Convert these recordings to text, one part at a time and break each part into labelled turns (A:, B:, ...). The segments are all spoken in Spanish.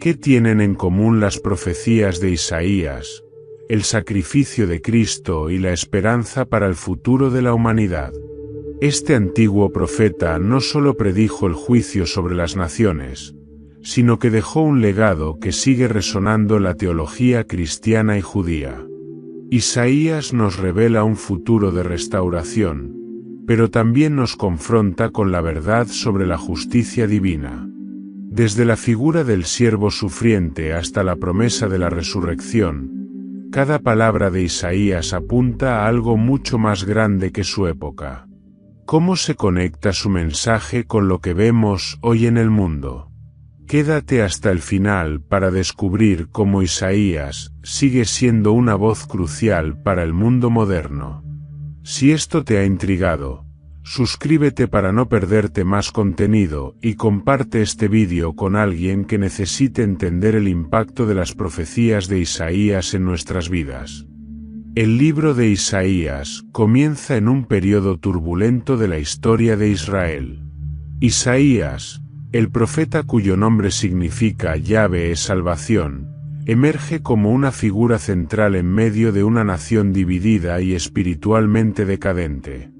A: ¿Qué tienen en común las profecías de Isaías, el sacrificio de Cristo y la esperanza para el futuro de la humanidad? Este antiguo profeta no solo predijo el juicio sobre las naciones, sino que dejó un legado que sigue resonando en la teología cristiana y judía. Isaías nos revela un futuro de restauración, pero también nos confronta con la verdad sobre la justicia divina. Desde la figura del siervo sufriente hasta la promesa de la resurrección, cada palabra de Isaías apunta a algo mucho más grande que su época. ¿Cómo se conecta su mensaje con lo que vemos hoy en el mundo? Quédate hasta el final para descubrir cómo Isaías sigue siendo una voz crucial para el mundo moderno. Si esto te ha intrigado, suscríbete para no perderte más contenido y comparte este vídeo con alguien que necesite entender el impacto de las profecías de Isaías en nuestras vidas. El libro de Isaías comienza en un periodo turbulento de la historia de Israel. Isaías, el profeta cuyo nombre significa Yahvé es salvación, emerge como una figura central en medio de una nación dividida y espiritualmente decadente.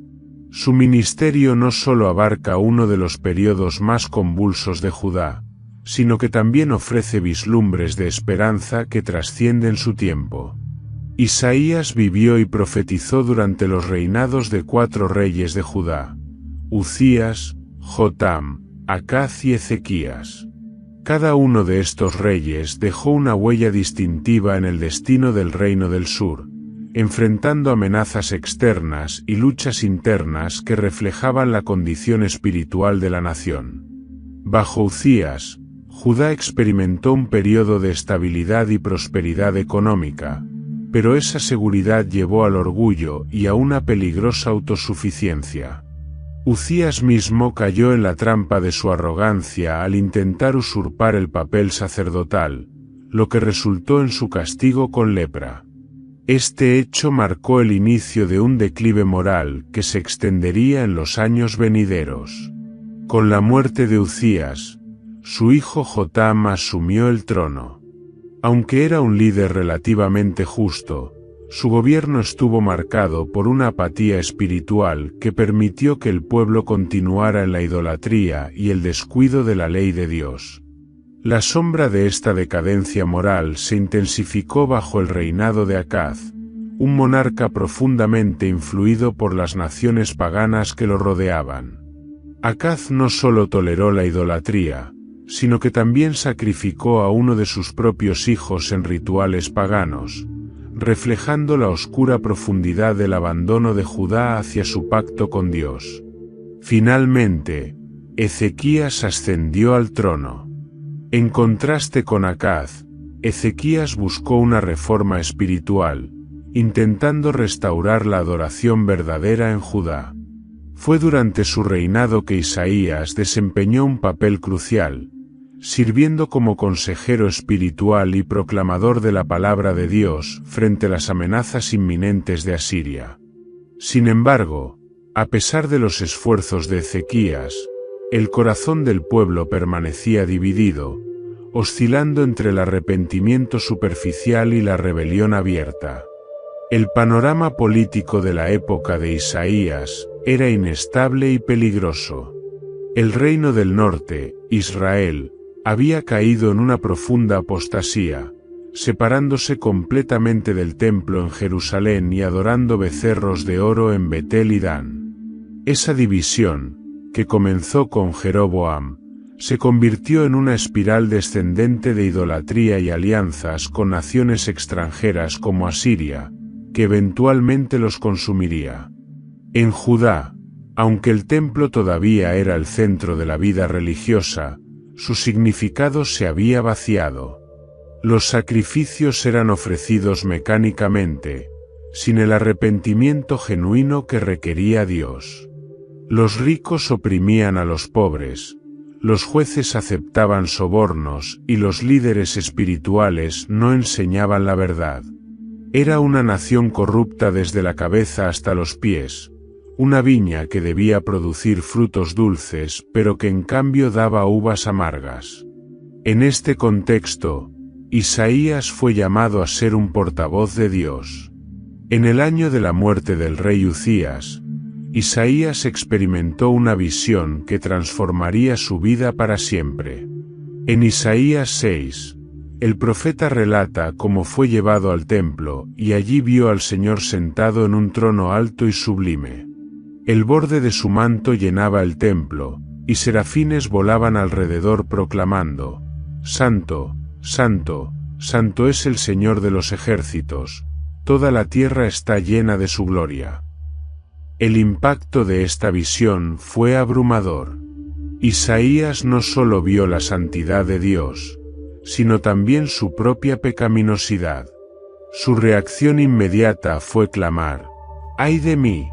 A: Su ministerio no solo abarca uno de los periodos más convulsos de Judá, sino que también ofrece vislumbres de esperanza que trascienden su tiempo. Isaías vivió y profetizó durante los reinados de 4 reyes de Judá: Uzías, Jotam, Acaz y Ezequías. Cada uno de estos reyes dejó una huella distintiva en el destino del reino del sur, enfrentando amenazas externas y luchas internas que reflejaban la condición espiritual de la nación. Bajo Uzías, Judá experimentó un periodo de estabilidad y prosperidad económica, pero esa seguridad llevó al orgullo y a una peligrosa autosuficiencia. Uzías mismo cayó en la trampa de su arrogancia al intentar usurpar el papel sacerdotal, lo que resultó en su castigo con lepra. Este hecho marcó el inicio de un declive moral que se extendería en los años venideros. Con la muerte de Uzías, su hijo Jotam asumió el trono. Aunque era un líder relativamente justo, su gobierno estuvo marcado por una apatía espiritual que permitió que el pueblo continuara en la idolatría y el descuido de la ley de Dios. La sombra de esta decadencia moral se intensificó bajo el reinado de Acaz, un monarca profundamente influido por las naciones paganas que lo rodeaban. Acaz no solo toleró la idolatría, sino que también sacrificó a uno de sus propios hijos en rituales paganos, reflejando la oscura profundidad del abandono de Judá hacia su pacto con Dios. Finalmente, Ezequías ascendió al trono. En contraste con Acaz, Ezequías buscó una reforma espiritual, intentando restaurar la adoración verdadera en Judá. Fue durante su reinado que Isaías desempeñó un papel crucial, sirviendo como consejero espiritual y proclamador de la palabra de Dios frente a las amenazas inminentes de Asiria. Sin embargo, a pesar de los esfuerzos de Ezequías, el corazón del pueblo permanecía dividido, oscilando entre el arrepentimiento superficial y la rebelión abierta. El panorama político de la época de Isaías era inestable y peligroso. El reino del norte, Israel, había caído en una profunda apostasía, separándose completamente del templo en Jerusalén y adorando becerros de oro en Betel y Dan. Esa división, que comenzó con Jeroboam, se convirtió en una espiral descendente de idolatría y alianzas con naciones extranjeras como Asiria, que eventualmente los consumiría. En Judá, aunque el templo todavía era el centro de la vida religiosa, su significado se había vaciado. Los sacrificios eran ofrecidos mecánicamente, sin el arrepentimiento genuino que requería Dios. Los ricos oprimían a los pobres, los jueces aceptaban sobornos y los líderes espirituales no enseñaban la verdad. Era una nación corrupta desde la cabeza hasta los pies, una viña que debía producir frutos dulces pero que en cambio daba uvas amargas. En este contexto, Isaías fue llamado a ser un portavoz de Dios. En el año de la muerte del rey Uzías, Isaías experimentó una visión que transformaría su vida para siempre. En Isaías 6, el profeta relata cómo fue llevado al templo y allí vio al Señor sentado en un trono alto y sublime. El borde de su manto llenaba el templo, y serafines volaban alrededor proclamando: Santo, Santo, Santo es el Señor de los ejércitos, toda la tierra está llena de su gloria. El impacto de esta visión fue abrumador. Isaías no solo vio la santidad de Dios, sino también su propia pecaminosidad. Su reacción inmediata fue clamar: ¡ay de mí!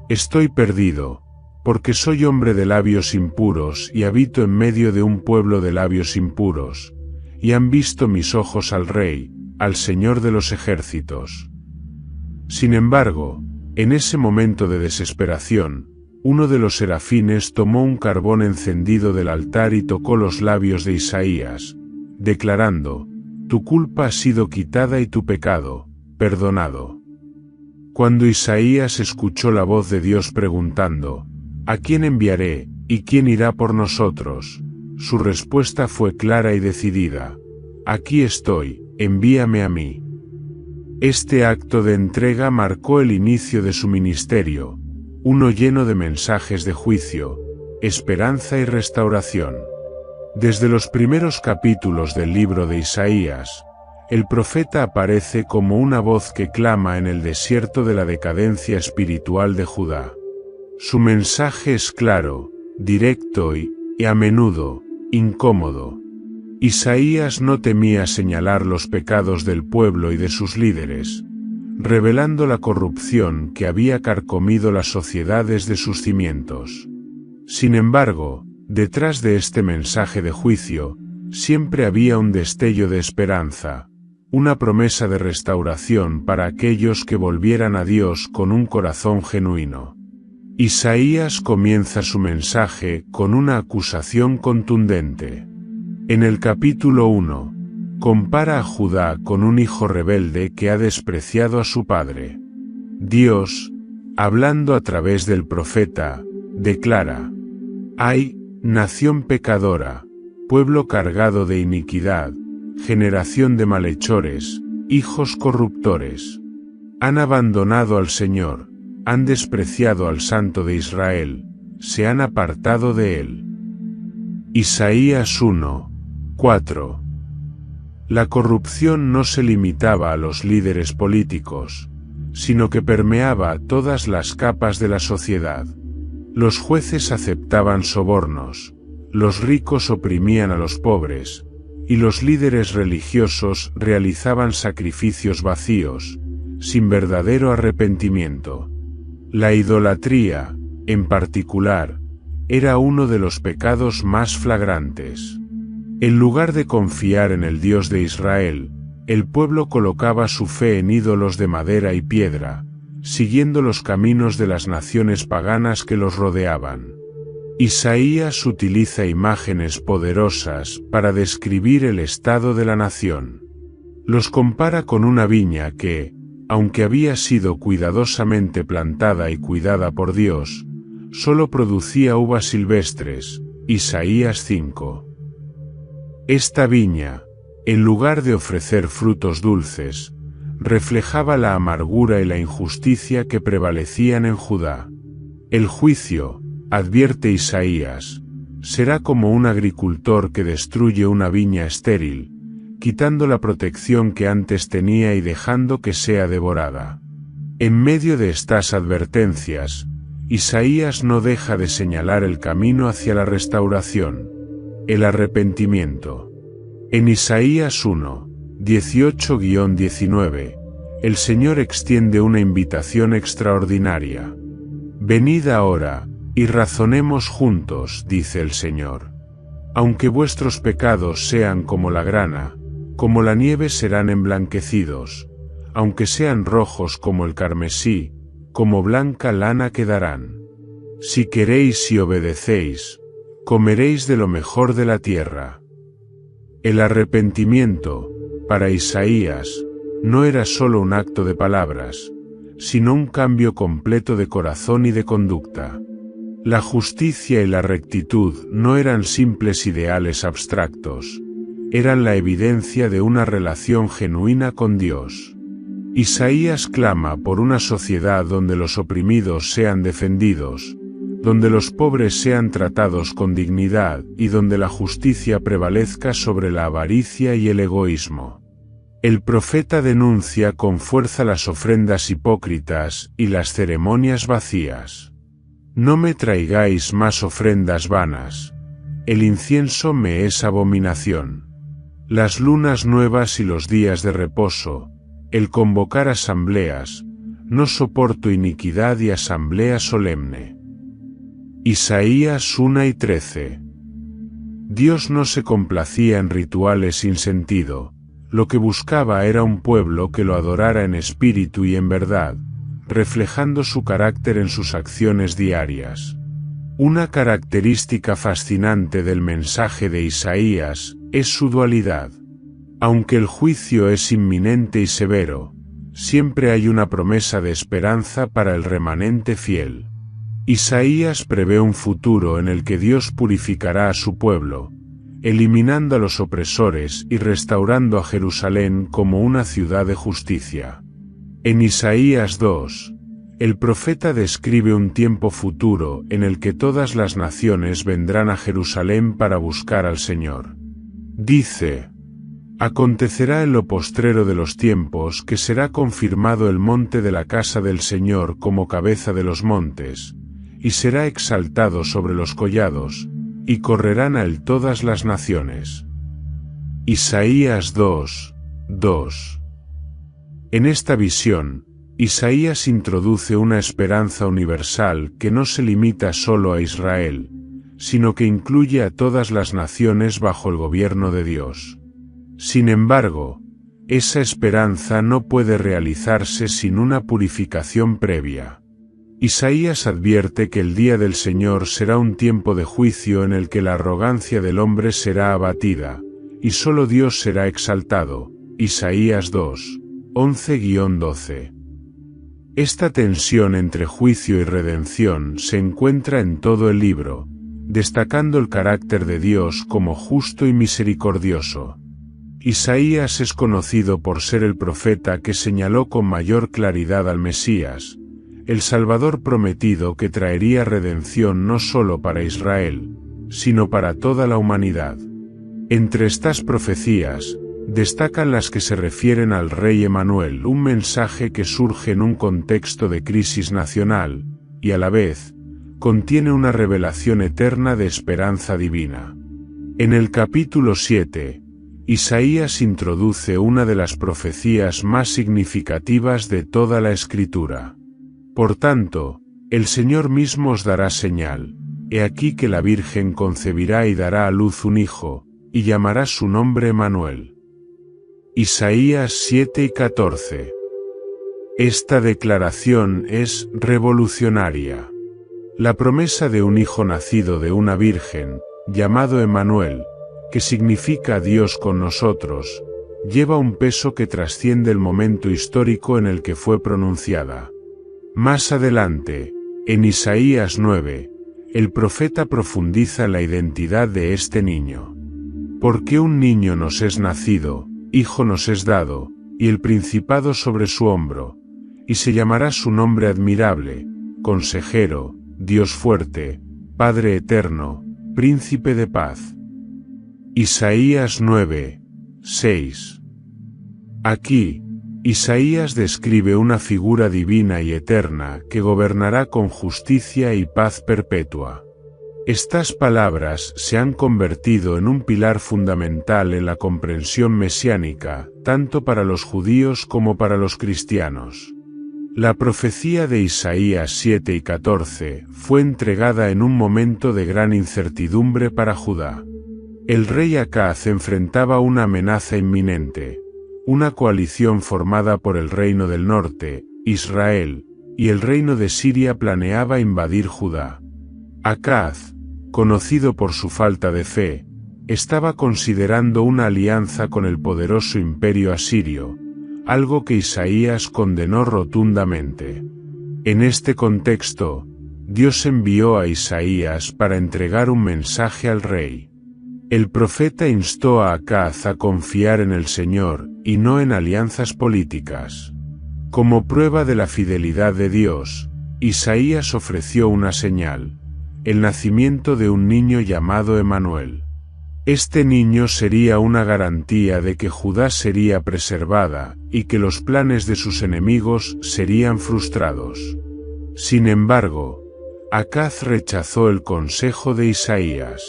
A: Estoy perdido, porque soy hombre de labios impuros y habito en medio de un pueblo de labios impuros, y han visto mis ojos al Rey, al Señor de los ejércitos. Sin embargo, en ese momento de desesperación, uno de los serafines tomó un carbón encendido del altar y tocó los labios de Isaías, declarando: tu culpa ha sido quitada y tu pecado perdonado. Cuando Isaías escuchó la voz de Dios preguntando: ¿a quién enviaré, y quién irá por nosotros?, su respuesta fue clara y decidida: aquí estoy, envíame a mí. Este acto de entrega marcó el inicio de su ministerio, uno lleno de mensajes de juicio, esperanza y restauración. Desde los primeros capítulos del libro de Isaías, el profeta aparece como una voz que clama en el desierto de la decadencia espiritual de Judá. Su mensaje es claro, directo y a menudo, incómodo. Isaías no temía señalar los pecados del pueblo y de sus líderes, revelando la corrupción que había carcomido las sociedades de sus cimientos. Sin embargo, detrás de este mensaje de juicio, siempre había un destello de esperanza, una promesa de restauración para aquellos que volvieran a Dios con un corazón genuino. Isaías comienza su mensaje con una acusación contundente. En el capítulo 1, compara a Judá con un hijo rebelde que ha despreciado a su padre. Dios, hablando a través del profeta, declara: ¡ay, nación pecadora, pueblo cargado de iniquidad, generación de malhechores, hijos corruptores! Han abandonado al Señor, han despreciado al Santo de Israel, se han apartado de él. Isaías 1:4. La corrupción no se limitaba a los líderes políticos, sino que permeaba todas las capas de la sociedad. Los jueces aceptaban sobornos, los ricos oprimían a los pobres, y los líderes religiosos realizaban sacrificios vacíos, sin verdadero arrepentimiento. La idolatría, en particular, era uno de los pecados más flagrantes. En lugar de confiar en el Dios de Israel, el pueblo colocaba su fe en ídolos de madera y piedra, siguiendo los caminos de las naciones paganas que los rodeaban. Isaías utiliza imágenes poderosas para describir el estado de la nación. Los compara con una viña que, aunque había sido cuidadosamente plantada y cuidada por Dios, solo producía uvas silvestres. Isaías 5. Esta viña, en lugar de ofrecer frutos dulces, reflejaba la amargura y la injusticia que prevalecían en Judá. El juicio, advierte Isaías, será como un agricultor que destruye una viña estéril, quitando la protección que antes tenía y dejando que sea devorada. En medio de estas advertencias, Isaías no deja de señalar el camino hacia la restauración: el arrepentimiento. En Isaías 1:18-19, el Señor extiende una invitación extraordinaria. Venid ahora, y razonemos juntos, dice el Señor. Aunque vuestros pecados sean como la grana, como la nieve serán emblanquecidos, aunque sean rojos como el carmesí, como blanca lana quedarán. Si queréis y obedecéis, comeréis de lo mejor de la tierra. El arrepentimiento, para Isaías, no era solo un acto de palabras, sino un cambio completo de corazón y de conducta. La justicia y la rectitud no eran simples ideales abstractos, eran la evidencia de una relación genuina con Dios. Isaías clama por una sociedad donde los oprimidos sean defendidos, donde los pobres sean tratados con dignidad y donde la justicia prevalezca sobre la avaricia y el egoísmo. El profeta denuncia con fuerza las ofrendas hipócritas y las ceremonias vacías. No me traigáis más ofrendas vanas. El incienso me es abominación. Las lunas nuevas y los días de reposo, el convocar asambleas, no soporto iniquidad y asamblea solemne. Isaías 1:13. Dios no se complacía en rituales sin sentido, lo que buscaba era un pueblo que lo adorara en espíritu y en verdad, reflejando su carácter en sus acciones diarias. Una característica fascinante del mensaje de Isaías es su dualidad. Aunque el juicio es inminente y severo, siempre hay una promesa de esperanza para el remanente fiel. Isaías prevé un futuro en el que Dios purificará a su pueblo, eliminando a los opresores y restaurando a Jerusalén como una ciudad de justicia. En Isaías 2, el profeta describe un tiempo futuro en el que todas las naciones vendrán a Jerusalén para buscar al Señor. Dice: acontecerá en lo postrero de los tiempos que será confirmado el monte de la casa del Señor como cabeza de los montes, y será exaltado sobre los collados, y correrán a él todas las naciones. Isaías 2:2. En esta visión, Isaías introduce una esperanza universal que no se limita solo a Israel, sino que incluye a todas las naciones bajo el gobierno de Dios. Sin embargo, esa esperanza no puede realizarse sin una purificación previa. Isaías advierte que el día del Señor será un tiempo de juicio en el que la arrogancia del hombre será abatida, y solo Dios será exaltado. Isaías 2:11-12. Esta tensión entre juicio y redención se encuentra en todo el libro, destacando el carácter de Dios como justo y misericordioso. Isaías es conocido por ser el profeta que señaló con mayor claridad al Mesías, el Salvador prometido que traería redención no solo para Israel, sino para toda la humanidad. Entre estas profecías, destacan las que se refieren al rey Emanuel, un mensaje que surge en un contexto de crisis nacional, y a la vez, contiene una revelación eterna de esperanza divina. En el capítulo 7, Isaías introduce una de las profecías más significativas de toda la Escritura. Por tanto, el Señor mismo os dará señal. He aquí que la Virgen concebirá y dará a luz un hijo, y llamará su nombre Emanuel. Isaías 7:14. Esta declaración es revolucionaria. La promesa de un hijo nacido de una virgen, llamado Emanuel, que significa Dios con nosotros, lleva un peso que trasciende el momento histórico en el que fue pronunciada. Más adelante, en Isaías 9, el profeta profundiza en la identidad de este niño. Porque un niño nos es nacido, hijo nos es dado, y el principado sobre su hombro, y se llamará su nombre admirable, consejero, Dios fuerte, Padre eterno, príncipe de paz. Isaías 9:6. Aquí, Isaías describe una figura divina y eterna que gobernará con justicia y paz perpetua. Estas palabras se han convertido en un pilar fundamental en la comprensión mesiánica, tanto para los judíos como para los cristianos. La profecía de Isaías 7:14 fue entregada en un momento de gran incertidumbre para Judá. El rey Acaz enfrentaba una amenaza inminente, una coalición formada por el reino del norte, Israel, y el reino de Siria planeaba invadir Judá. Acaz, conocido por su falta de fe, estaba considerando una alianza con el poderoso imperio asirio, algo que Isaías condenó rotundamente. En este contexto, Dios envió a Isaías para entregar un mensaje al rey. El profeta instó a Acaz a confiar en el Señor y no en alianzas políticas. Como prueba de la fidelidad de Dios, Isaías ofreció una señal: el nacimiento de un niño llamado Emanuel. Este niño sería una garantía de que Judá sería preservada y que los planes de sus enemigos serían frustrados. Sin embargo, Acaz rechazó el consejo de Isaías.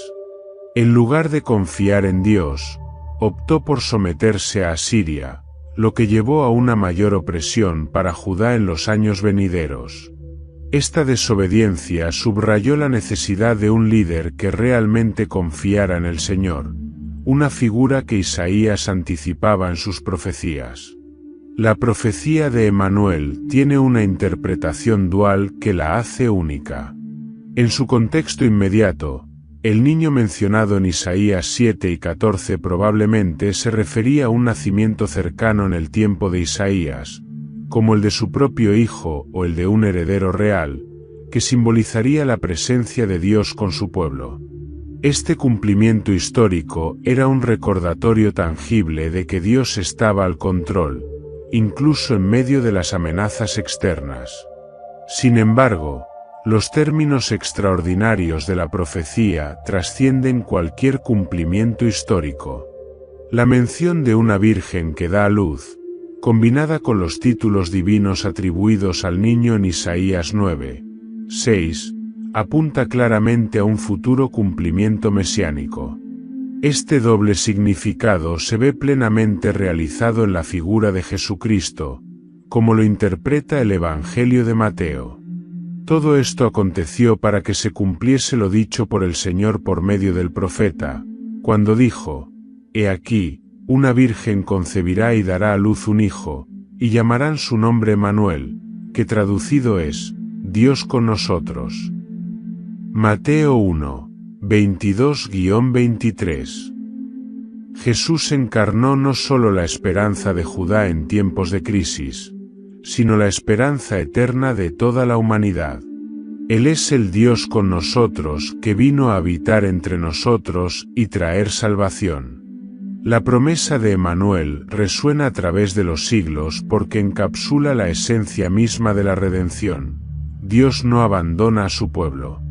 A: En lugar de confiar en Dios, optó por someterse a Asiria, lo que llevó a una mayor opresión para Judá en los años venideros. Esta desobediencia subrayó la necesidad de un líder que realmente confiara en el Señor, una figura que Isaías anticipaba en sus profecías. La profecía de Emanuel tiene una interpretación dual que la hace única. En su contexto inmediato, el niño mencionado en Isaías 7 y 14 probablemente se refería a un nacimiento cercano en el tiempo de Isaías, como el de su propio hijo o el de un heredero real, que simbolizaría la presencia de Dios con su pueblo. Este cumplimiento histórico era un recordatorio tangible de que Dios estaba al control, incluso en medio de las amenazas externas. Sin embargo, los términos extraordinarios de la profecía trascienden cualquier cumplimiento histórico. La mención de una virgen que da a luz, combinada con los títulos divinos atribuidos al niño en Isaías 9, 6, apunta claramente a un futuro cumplimiento mesiánico. Este doble significado se ve plenamente realizado en la figura de Jesucristo, como lo interpreta el Evangelio de Mateo. Todo esto aconteció para que se cumpliese lo dicho por el Señor por medio del profeta, cuando dijo: «He aquí, una virgen concebirá y dará a luz un hijo, y llamarán su nombre Emanuel», que traducido es, Dios con nosotros. Mateo 1, 22-23. Jesús encarnó no solo la esperanza de Judá en tiempos de crisis, sino la esperanza eterna de toda la humanidad. Él es el Dios con nosotros que vino a habitar entre nosotros y traer salvación. La promesa de Emanuel resuena a través de los siglos porque encapsula la esencia misma de la redención. Dios no abandona a su pueblo.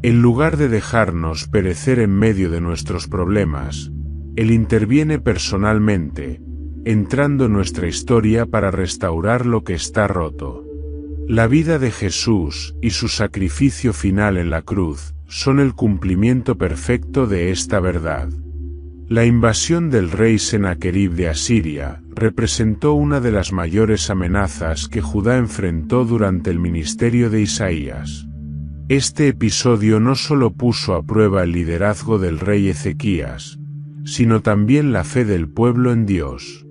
A: En lugar de dejarnos perecer en medio de nuestros problemas, Él interviene personalmente, entrando en nuestra historia para restaurar lo que está roto. La vida de Jesús y su sacrificio final en la cruz son el cumplimiento perfecto de esta verdad. La invasión del rey Senaquerib de Asiria representó una de las mayores amenazas que Judá enfrentó durante el ministerio de Isaías. Este episodio no solo puso a prueba el liderazgo del rey Ezequías, sino también la fe del pueblo en Dios.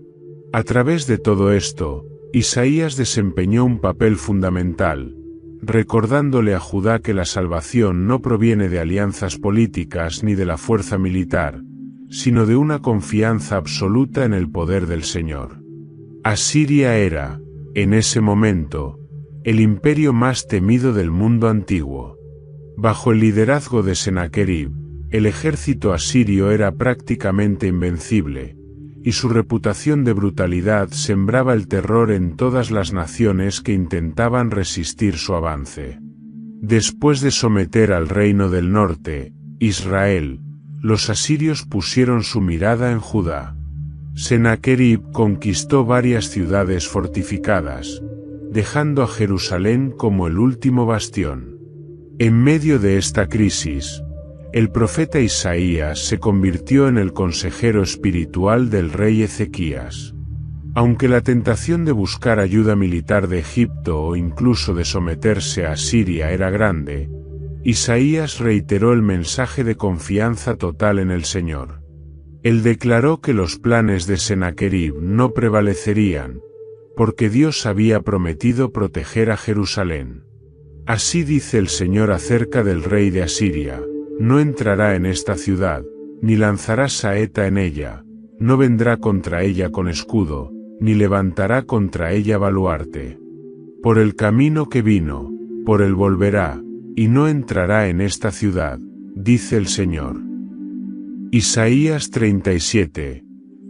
A: A través de todo esto, Isaías desempeñó un papel fundamental, recordándole a Judá que la salvación no proviene de alianzas políticas ni de la fuerza militar, sino de una confianza absoluta en el poder del Señor. Asiria era, en ese momento, el imperio más temido del mundo antiguo. Bajo el liderazgo de Senaquerib, el ejército asirio era prácticamente invencible, y su reputación de brutalidad sembraba el terror en todas las naciones que intentaban resistir su avance. Después de someter al reino del norte, Israel, los asirios pusieron su mirada en Judá. Senaquerib conquistó varias ciudades fortificadas, dejando a Jerusalén como el último bastión. En medio de esta crisis, el profeta Isaías se convirtió en el consejero espiritual del rey Ezequías. Aunque la tentación de buscar ayuda militar de Egipto o incluso de someterse a Asiria era grande, Isaías reiteró el mensaje de confianza total en el Señor. Él declaró que los planes de Senaquerib no prevalecerían, porque Dios había prometido proteger a Jerusalén. Así dice el Señor acerca del rey de Asiria: no entrará en esta ciudad, ni lanzará saeta en ella, no vendrá contra ella con escudo, ni levantará contra ella baluarte. Por el camino que vino, por él volverá, y no entrará en esta ciudad, dice el Señor. Isaías 37,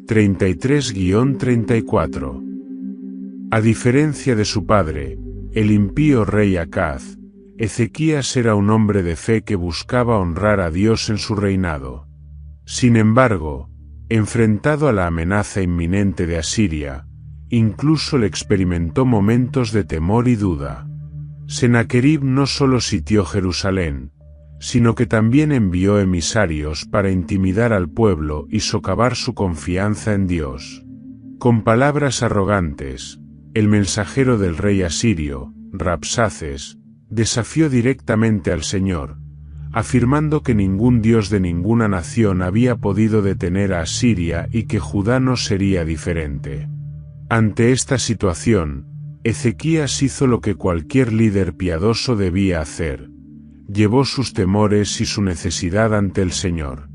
A: 33-34. A diferencia de su padre, el impío rey Acaz, Ezequías era un hombre de fe que buscaba honrar a Dios en su reinado. Sin embargo, enfrentado a la amenaza inminente de Asiria, incluso le experimentó momentos de temor y duda. Sennacherib no solo sitió Jerusalén, sino que también envió emisarios para intimidar al pueblo y socavar su confianza en Dios. Con palabras arrogantes, el mensajero del rey asirio, Rabsaces, desafió directamente al Señor, afirmando que ningún dios de ninguna nación había podido detener a Asiria y que Judá no sería diferente. Ante esta situación, Ezequías hizo lo que cualquier líder piadoso debía hacer: llevó sus temores y su necesidad ante el Señor.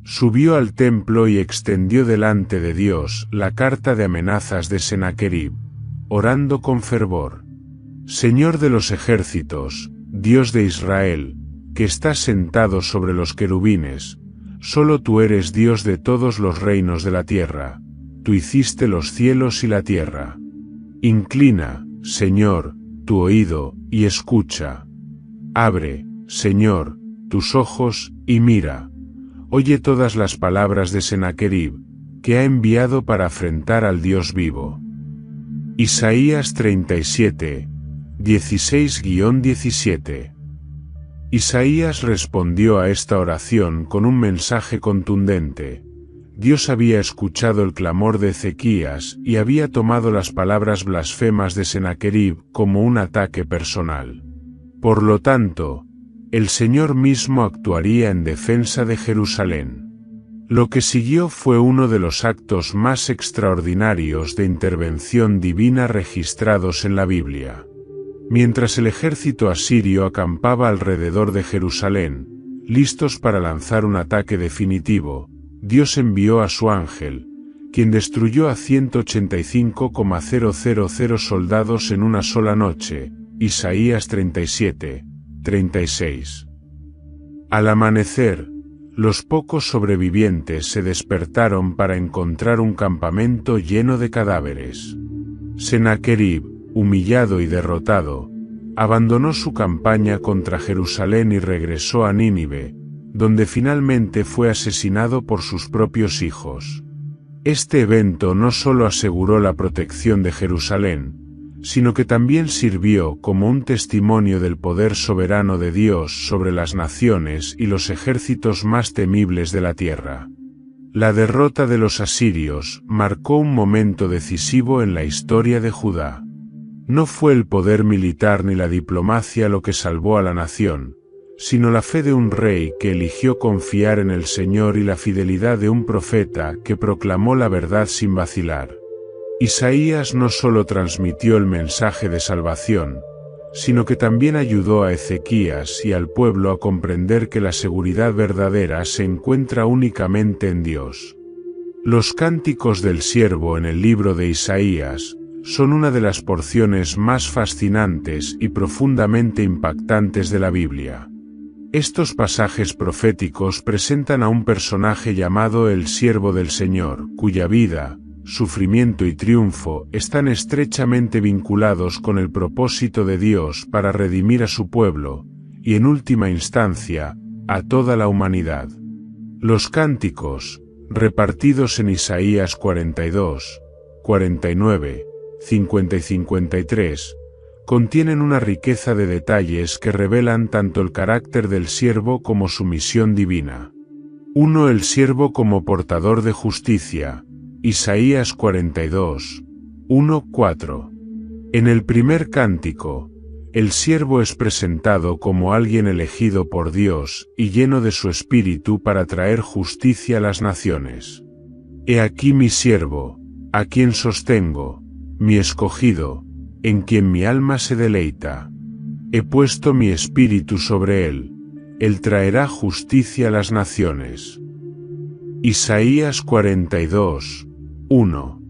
A: Subió al templo y extendió delante de Dios la carta de amenazas de Sennacherib, orando con fervor. Señor de los ejércitos, Dios de Israel, que estás sentado sobre los querubines, solo tú eres Dios de todos los reinos de la tierra, tú hiciste los cielos y la tierra. Inclina, Señor, tu oído, y escucha. Abre, Señor, tus ojos, y mira. Oye todas las palabras de Sennacherib, que ha enviado para afrentar al Dios vivo. Isaías 37, 16-17. Isaías respondió a esta oración con un mensaje contundente. Dios había escuchado el clamor de Ezequías y había tomado las palabras blasfemas de Sennacherib como un ataque personal. Por lo tanto, el Señor mismo actuaría en defensa de Jerusalén. Lo que siguió fue uno de los actos más extraordinarios de intervención divina registrados en la Biblia. Mientras el ejército asirio acampaba alrededor de Jerusalén, listos para lanzar un ataque definitivo, Dios envió a su ángel, quien destruyó a 185,000 soldados en una sola noche. Isaías 37, 36. Al amanecer, los pocos sobrevivientes se despertaron para encontrar un campamento lleno de cadáveres. Sennacherib, humillado y derrotado, abandonó su campaña contra Jerusalén y regresó a Nínive, donde finalmente fue asesinado por sus propios hijos. Este evento no solo aseguró la protección de Jerusalén, sino que también sirvió como un testimonio del poder soberano de Dios sobre las naciones y los ejércitos más temibles de la tierra. La derrota de los asirios marcó un momento decisivo en la historia de Judá. No fue el poder militar ni la diplomacia lo que salvó a la nación, sino la fe de un rey que eligió confiar en el Señor y la fidelidad de un profeta que proclamó la verdad sin vacilar. Isaías no solo transmitió el mensaje de salvación, sino que también ayudó a Ezequías y al pueblo a comprender que la seguridad verdadera se encuentra únicamente en Dios. Los cánticos del siervo en el libro de Isaías son una de las porciones más fascinantes y profundamente impactantes de la Biblia. Estos pasajes proféticos presentan a un personaje llamado el siervo del Señor, cuya vida, sufrimiento y triunfo están estrechamente vinculados con el propósito de Dios para redimir a su pueblo, y en última instancia, a toda la humanidad. Los cánticos, repartidos en Isaías 42, 49, 50 y 53, contienen una riqueza de detalles que revelan tanto el carácter del siervo como su misión divina. 1. El siervo como portador de justicia. Isaías 42, 1, 4. En el primer cántico, el siervo es presentado como alguien elegido por Dios y lleno de su espíritu para traer justicia a las naciones. He aquí mi siervo, a quien sostengo, mi escogido, en quien mi alma se deleita. He puesto mi espíritu sobre él traerá justicia a las naciones. Isaías 42, 1.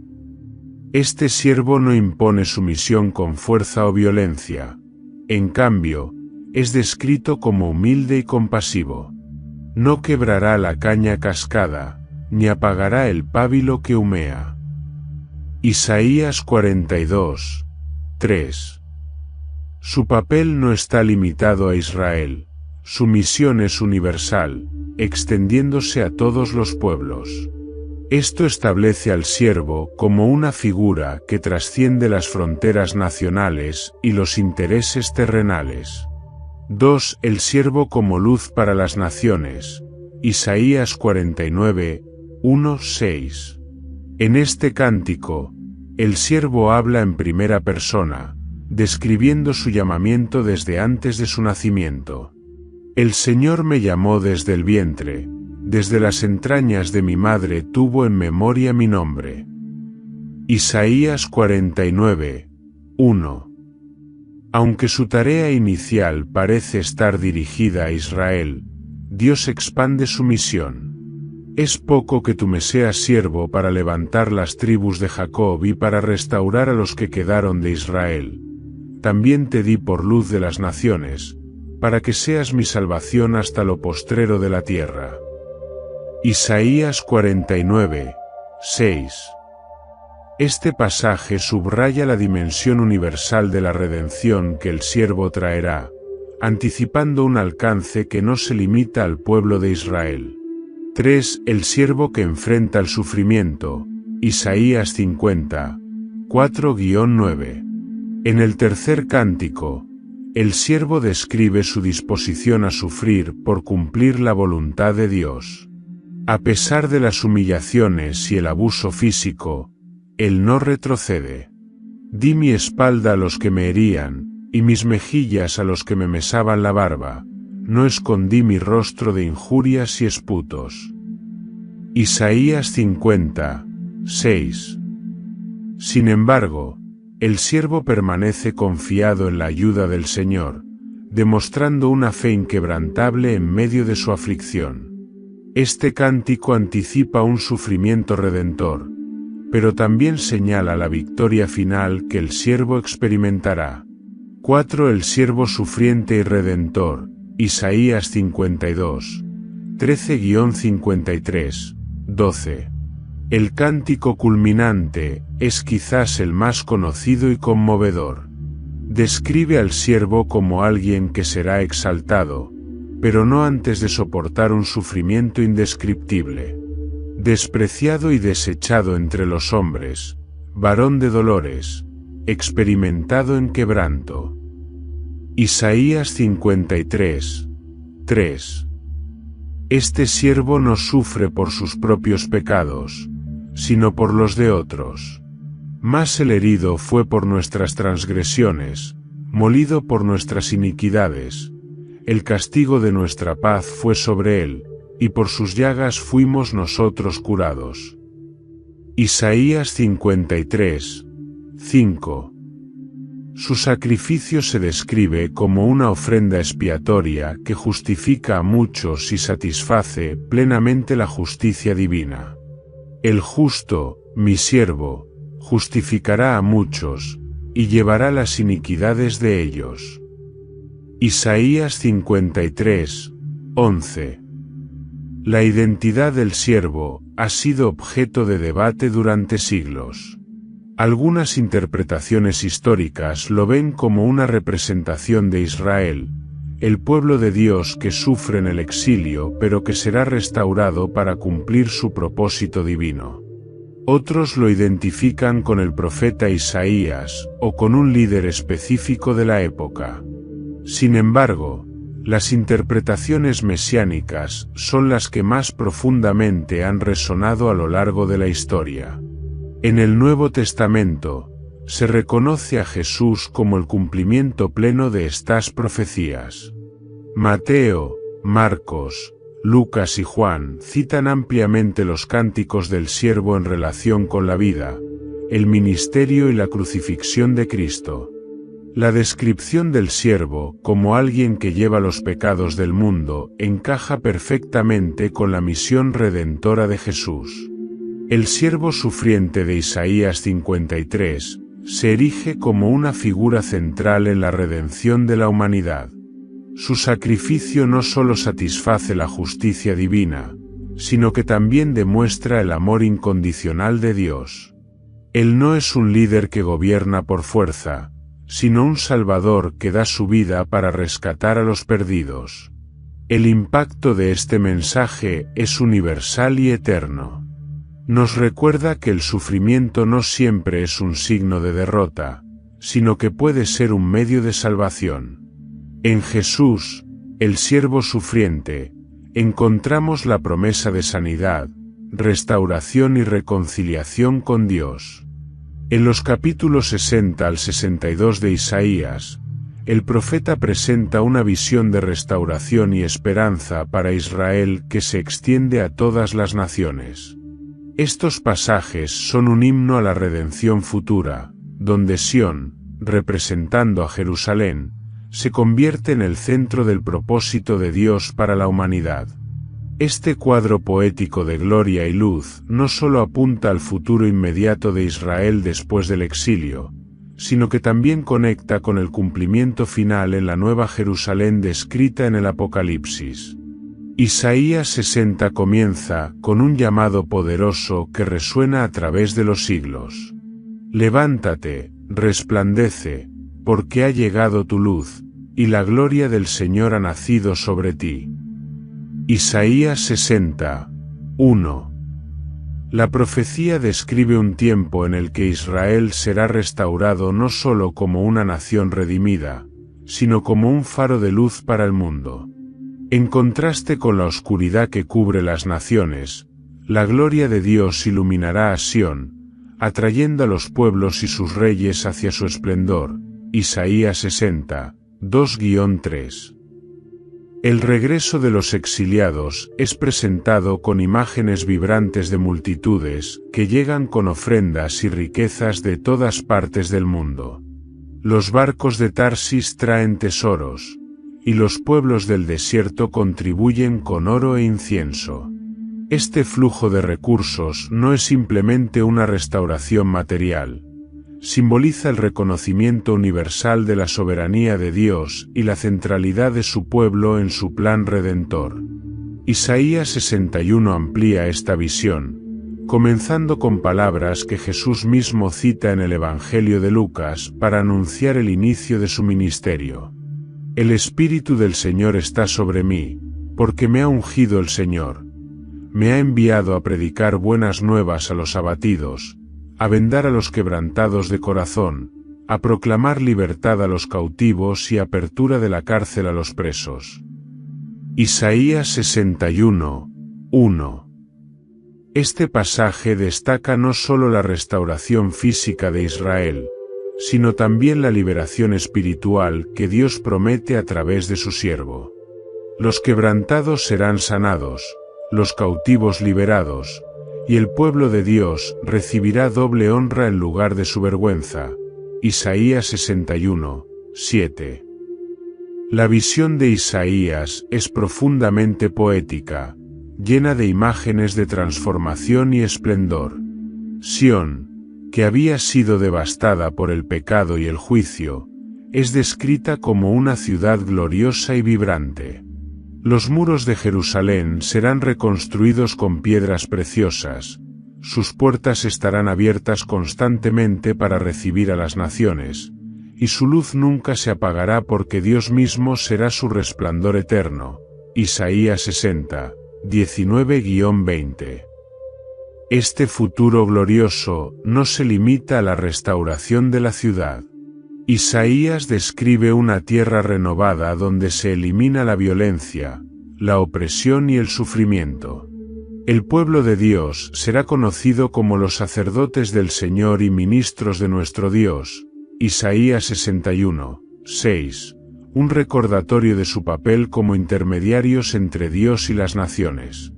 A: Este siervo no impone sumisión con fuerza o violencia. En cambio, es descrito como humilde y compasivo. No quebrará la caña cascada, ni apagará el pábilo que humea. Isaías 42, 3. Su papel no está limitado a Israel, su misión es universal, extendiéndose a todos los pueblos. Esto establece al siervo como una figura que trasciende las fronteras nacionales y los intereses terrenales. 2. El siervo como luz para las naciones. Isaías 49, 1, 6. En este cántico, el siervo habla en primera persona, describiendo su llamamiento desde antes de su nacimiento. El Señor me llamó desde el vientre, desde las entrañas de mi madre tuvo en memoria mi nombre. Isaías 49, 1. Aunque su tarea inicial parece estar dirigida a Israel, Dios expande su misión. Es poco que tú me seas siervo para levantar las tribus de Jacob y para restaurar a los que quedaron de Israel. También te di por luz de las naciones, para que seas mi salvación hasta lo postrero de la tierra. Isaías 49, 6. Este pasaje subraya la dimensión universal de la redención que el siervo traerá, anticipando un alcance que no se limita al pueblo de Israel. 3. El siervo que enfrenta el sufrimiento. Isaías 50, 4-9. En el tercer cántico, el siervo describe su disposición a sufrir por cumplir la voluntad de Dios. A pesar de las humillaciones y el abuso físico, él no retrocede. Di mi espalda a los que me herían, y mis mejillas a los que me mesaban la barba. No escondí mi rostro de injurias y esputos. Isaías 50, 6. Sin embargo, el siervo permanece confiado en la ayuda del Señor, demostrando una fe inquebrantable en medio de su aflicción. Este cántico anticipa un sufrimiento redentor, pero también señala la victoria final que el siervo experimentará. 4. El siervo sufriente y redentor. Isaías 52, 13-53, 12. El cántico culminante es quizás el más conocido y conmovedor. Describe al siervo como alguien que será exaltado, pero no antes de soportar un sufrimiento indescriptible. Despreciado y desechado entre los hombres, varón de dolores, experimentado en quebranto. Isaías 53, 3. Este siervo no sufre por sus propios pecados, sino por los de otros. Mas el herido fue por nuestras transgresiones, molido por nuestras iniquidades. El castigo de nuestra paz fue sobre él, y por sus llagas fuimos nosotros curados. Isaías 53, 5. Su sacrificio se describe como una ofrenda expiatoria que justifica a muchos y satisface plenamente la justicia divina. El justo, mi siervo, justificará a muchos, y llevará las iniquidades de ellos. Isaías 53, 11. La identidad del siervo ha sido objeto de debate durante siglos. Algunas interpretaciones históricas lo ven como una representación de Israel, el pueblo de Dios que sufre en el exilio pero que será restaurado para cumplir su propósito divino. Otros lo identifican con el profeta Isaías o con un líder específico de la época. Sin embargo, las interpretaciones mesiánicas son las que más profundamente han resonado a lo largo de la historia. En el Nuevo Testamento, se reconoce a Jesús como el cumplimiento pleno de estas profecías. Mateo, Marcos, Lucas y Juan citan ampliamente los cánticos del siervo en relación con la vida, el ministerio y la crucifixión de Cristo. La descripción del siervo, como alguien que lleva los pecados del mundo, encaja perfectamente con la misión redentora de Jesús. El siervo sufriente de Isaías 53 se erige como una figura central en la redención de la humanidad. Su sacrificio no solo satisface la justicia divina, sino que también demuestra el amor incondicional de Dios. Él no es un líder que gobierna por fuerza, sino un Salvador que da su vida para rescatar a los perdidos. El impacto de este mensaje es universal y eterno. Nos recuerda que el sufrimiento no siempre es un signo de derrota, sino que puede ser un medio de salvación. En Jesús, el siervo sufriente, encontramos la promesa de sanidad, restauración y reconciliación con Dios. En los capítulos 60 al 62 de Isaías, el profeta presenta una visión de restauración y esperanza para Israel que se extiende a todas las naciones. Estos pasajes son un himno a la redención futura, donde Sión, representando a Jerusalén, se convierte en el centro del propósito de Dios para la humanidad. Este cuadro poético de gloria y luz no solo apunta al futuro inmediato de Israel después del exilio, sino que también conecta con el cumplimiento final en la Nueva Jerusalén descrita en el Apocalipsis. Isaías 60 comienza con un llamado poderoso que resuena a través de los siglos. Levántate, resplandece, porque ha llegado tu luz, y la gloria del Señor ha nacido sobre ti. Isaías 60, 1. La profecía describe un tiempo en el que Israel será restaurado no solo como una nación redimida, sino como un faro de luz para el mundo. En contraste con la oscuridad que cubre las naciones, la gloria de Dios iluminará a Sión, atrayendo a los pueblos y sus reyes hacia su esplendor. Isaías 60, 2-3. El regreso de los exiliados es presentado con imágenes vibrantes de multitudes que llegan con ofrendas y riquezas de todas partes del mundo. Los barcos de Tarsis traen tesoros, y los pueblos del desierto contribuyen con oro e incienso. Este flujo de recursos no es simplemente una restauración material. Simboliza el reconocimiento universal de la soberanía de Dios y la centralidad de su pueblo en su plan redentor. Isaías 61 amplía esta visión, comenzando con palabras que Jesús mismo cita en el Evangelio de Lucas para anunciar el inicio de su ministerio. El Espíritu del Señor está sobre mí, porque me ha ungido el Señor. Me ha enviado a predicar buenas nuevas a los abatidos, a vendar a los quebrantados de corazón, a proclamar libertad a los cautivos y apertura de la cárcel a los presos. Isaías 61, 1. Este pasaje destaca no solo la restauración física de Israel, sino también la liberación espiritual que Dios promete a través de su siervo. Los quebrantados serán sanados, los cautivos liberados, y el pueblo de Dios recibirá doble honra en lugar de su vergüenza. Isaías 61, 7. La visión de Isaías es profundamente poética, llena de imágenes de transformación y esplendor. Sión, que había sido devastada por el pecado y el juicio, es descrita como una ciudad gloriosa y vibrante. Los muros de Jerusalén serán reconstruidos con piedras preciosas, sus puertas estarán abiertas constantemente para recibir a las naciones, y su luz nunca se apagará porque Dios mismo será su resplandor eterno. Isaías 60, 19-20. Este futuro glorioso no se limita a la restauración de la ciudad. Isaías describe una tierra renovada donde se elimina la violencia, la opresión y el sufrimiento. El pueblo de Dios será conocido como los sacerdotes del Señor y ministros de nuestro Dios. Isaías 61, 6. Un recordatorio de su papel como intermediarios entre Dios y las naciones.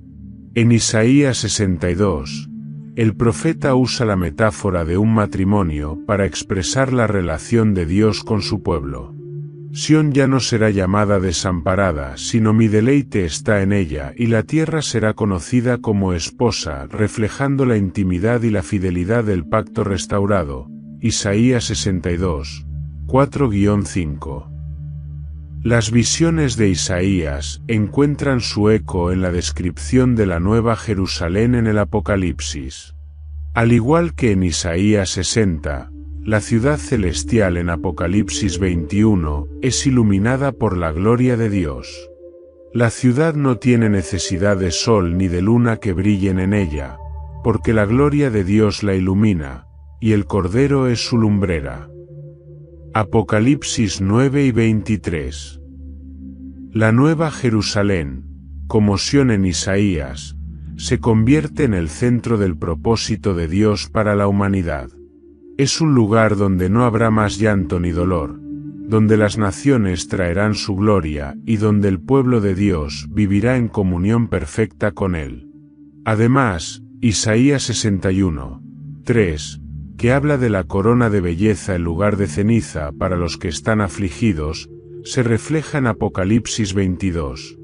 A: En Isaías 62, El profeta usa la metáfora de un matrimonio para expresar la relación de Dios con su pueblo. Sión ya no será llamada desamparada, sino mi deleite está en ella, y la tierra será conocida como esposa, reflejando la intimidad y la fidelidad del pacto restaurado. Isaías 62, 4-5. Las visiones de Isaías encuentran su eco en la descripción de la Nueva Jerusalén en el Apocalipsis. Al igual que en Isaías 60, la ciudad celestial en Apocalipsis 21 es iluminada por la gloria de Dios. La ciudad no tiene necesidad de sol ni de luna que brillen en ella, porque la gloria de Dios la ilumina, y el Cordero es su lumbrera. Apocalipsis 9:23. La Nueva Jerusalén, como Sión en Isaías, se convierte en el centro del propósito de Dios para la humanidad. Es un lugar donde no habrá más llanto ni dolor, donde las naciones traerán su gloria y donde el pueblo de Dios vivirá en comunión perfecta con Él. Además, Isaías 61, 3, que habla de la corona de belleza en lugar de ceniza para los que están afligidos, se refleja en Apocalipsis 22,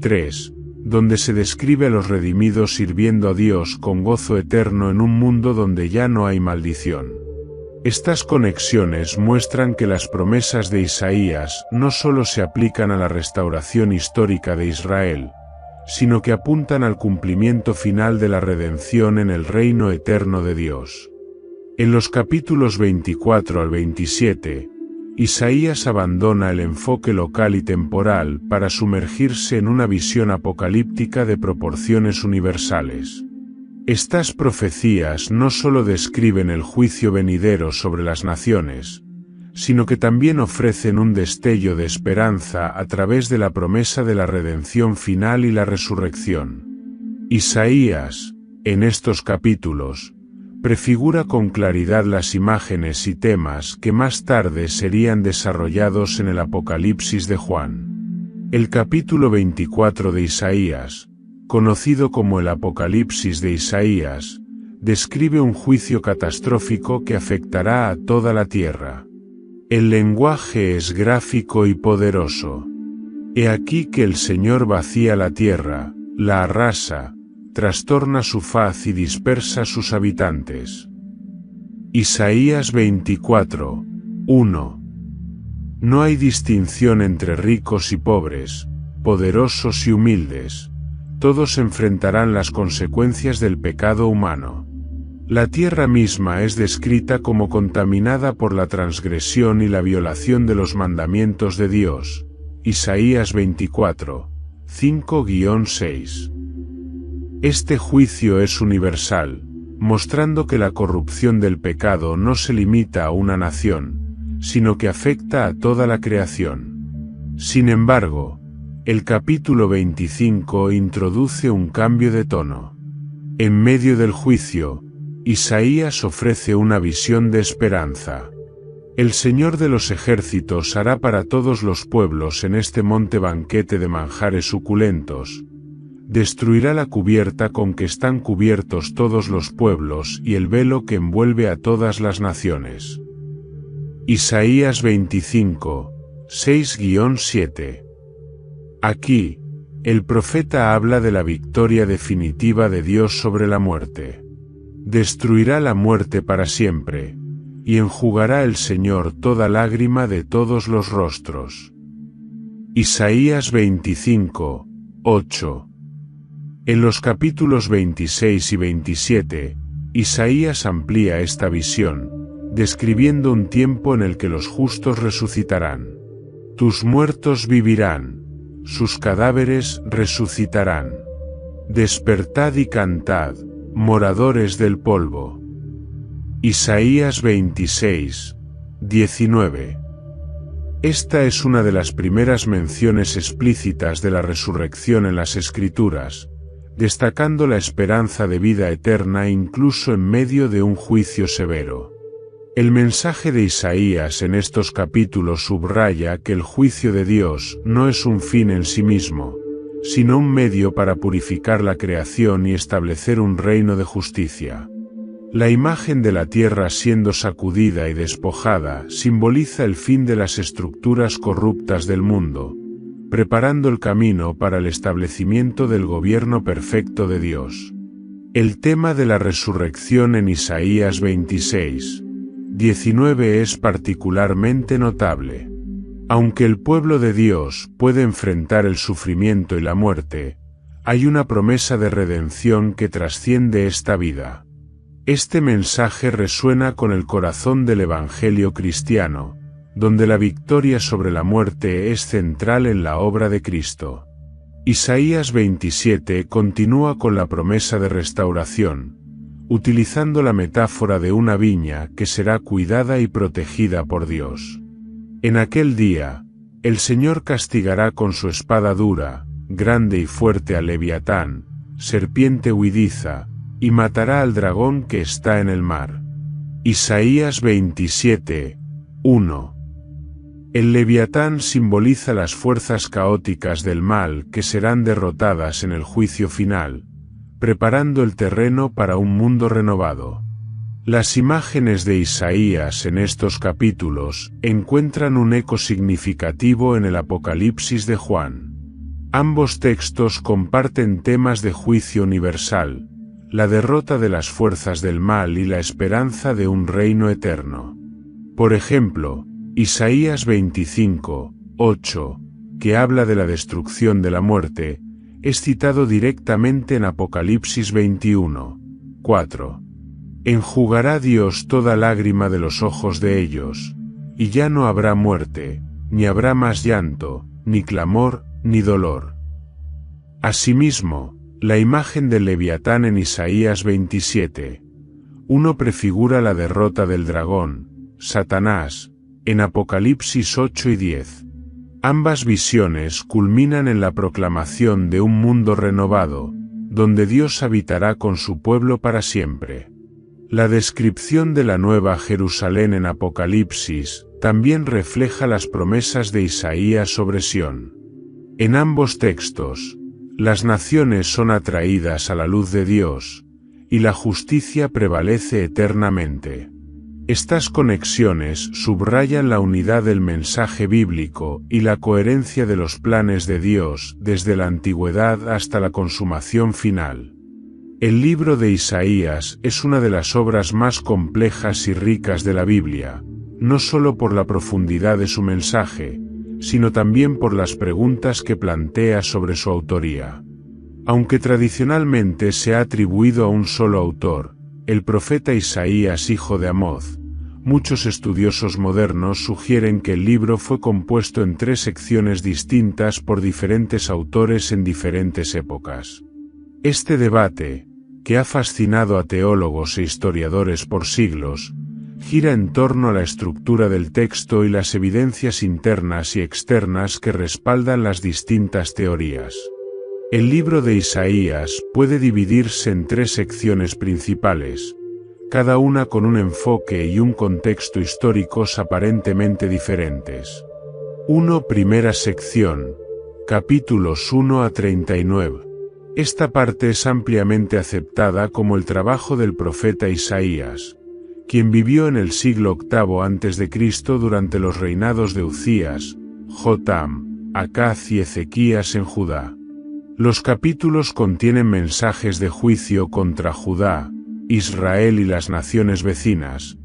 A: 3, donde se describe a los redimidos sirviendo a Dios con gozo eterno en un mundo donde ya no hay maldición. Estas conexiones muestran que las promesas de Isaías no solo se aplican a la restauración histórica de Israel, sino que apuntan al cumplimiento final de la redención en el reino eterno de Dios. En los capítulos 24 al 27, Isaías abandona el enfoque local y temporal para sumergirse en una visión apocalíptica de proporciones universales. Estas profecías no solo describen el juicio venidero sobre las naciones, sino que también ofrecen un destello de esperanza a través de la promesa de la redención final y la resurrección. Isaías, en estos capítulos, prefigura con claridad las imágenes y temas que más tarde serían desarrollados en el Apocalipsis de Juan. El capítulo 24 de Isaías, conocido como el Apocalipsis de Isaías, describe un juicio catastrófico que afectará a toda la tierra. El lenguaje es gráfico y poderoso. He aquí que el Señor vacía la tierra, la arrasa, trastorna su faz y dispersa sus habitantes. Isaías 24, 1. No hay distinción entre ricos y pobres, poderosos y humildes, todos enfrentarán las consecuencias del pecado humano. La tierra misma es descrita como contaminada por la transgresión y la violación de los mandamientos de Dios. Isaías 24, 5-6. Este juicio es universal, mostrando que la corrupción del pecado no se limita a una nación, sino que afecta a toda la creación. Sin embargo, el capítulo 25 introduce un cambio de tono. En medio del juicio, Isaías ofrece una visión de esperanza. El Señor de los ejércitos hará para todos los pueblos en este monte banquete de manjares suculentos. Destruirá la cubierta con que están cubiertos todos los pueblos y el velo que envuelve a todas las naciones. Isaías 25, 6-7. Aquí, el profeta habla de la victoria definitiva de Dios sobre la muerte. Destruirá la muerte para siempre, y enjugará el Señor toda lágrima de todos los rostros. Isaías 25, 8. En los capítulos 26 y 27, Isaías amplía esta visión, describiendo un tiempo en el que los justos resucitarán. Tus muertos vivirán, sus cadáveres resucitarán. Despertad y cantad, moradores del polvo. Isaías 26, 19. Esta es una de las primeras menciones explícitas de la resurrección en las Escrituras, destacando la esperanza de vida eterna incluso en medio de un juicio severo. El mensaje de Isaías en estos capítulos subraya que el juicio de Dios no es un fin en sí mismo, sino un medio para purificar la creación y establecer un reino de justicia. La imagen de la tierra siendo sacudida y despojada simboliza el fin de las estructuras corruptas del mundo, preparando el camino para el establecimiento del gobierno perfecto de Dios. El tema de la resurrección en Isaías 26:19 es particularmente notable. Aunque el pueblo de Dios puede enfrentar el sufrimiento y la muerte, hay una promesa de redención que trasciende esta vida. Este mensaje resuena con el corazón del Evangelio cristiano, donde la victoria sobre la muerte es central en la obra de Cristo. Isaías 27 continúa con la promesa de restauración, utilizando la metáfora de una viña que será cuidada y protegida por Dios. En aquel día, el Señor castigará con su espada dura, grande y fuerte al Leviatán, serpiente huidiza, y matará al dragón que está en el mar. Isaías 27:1. El Leviatán simboliza las fuerzas caóticas del mal que serán derrotadas en el juicio final, preparando el terreno para un mundo renovado. Las imágenes de Isaías en estos capítulos encuentran un eco significativo en el Apocalipsis de Juan. Ambos textos comparten temas de juicio universal, la derrota de las fuerzas del mal y la esperanza de un reino eterno. Por ejemplo, Isaías 25:8, que habla de la destrucción de la muerte, es citado directamente en Apocalipsis 21:4. Enjugará Dios toda lágrima de los ojos de ellos, y ya no habrá muerte, ni habrá más llanto, ni clamor, ni dolor. Asimismo, la imagen del Leviatán en Isaías 27:1 prefigura la derrota del dragón, Satanás, en Apocalipsis 8 y 10. Ambas visiones culminan en la proclamación de un mundo renovado, donde Dios habitará con su pueblo para siempre. La descripción de la Nueva Jerusalén en Apocalipsis también refleja las promesas de Isaías sobre Sión. En ambos textos, las naciones son atraídas a la luz de Dios, y la justicia prevalece eternamente. Estas conexiones subrayan la unidad del mensaje bíblico y la coherencia de los planes de Dios desde la antigüedad hasta la consumación final. El libro de Isaías es una de las obras más complejas y ricas de la Biblia, no solo por la profundidad de su mensaje, sino también por las preguntas que plantea sobre su autoría. Aunque tradicionalmente se ha atribuido a un solo autor, el profeta Isaías hijo de Amoz, muchos estudiosos modernos sugieren que el libro fue compuesto en 3 secciones distintas por diferentes autores en diferentes épocas. Este debate, que ha fascinado a teólogos e historiadores por siglos, gira en torno a la estructura del texto y las evidencias internas y externas que respaldan las distintas teorías. El libro de Isaías puede dividirse en 3 secciones principales, cada una con un enfoque y un contexto históricos aparentemente diferentes. 1. Primera sección, capítulos 1 a 39. Esta parte es ampliamente aceptada como el trabajo del profeta Isaías, quien vivió en el siglo VIII a.C. durante los reinados de Uzías, Jotam, Acaz y Ezequías en Judá. Los capítulos contienen mensajes de juicio contra Judá, Israel y las naciones vecinas,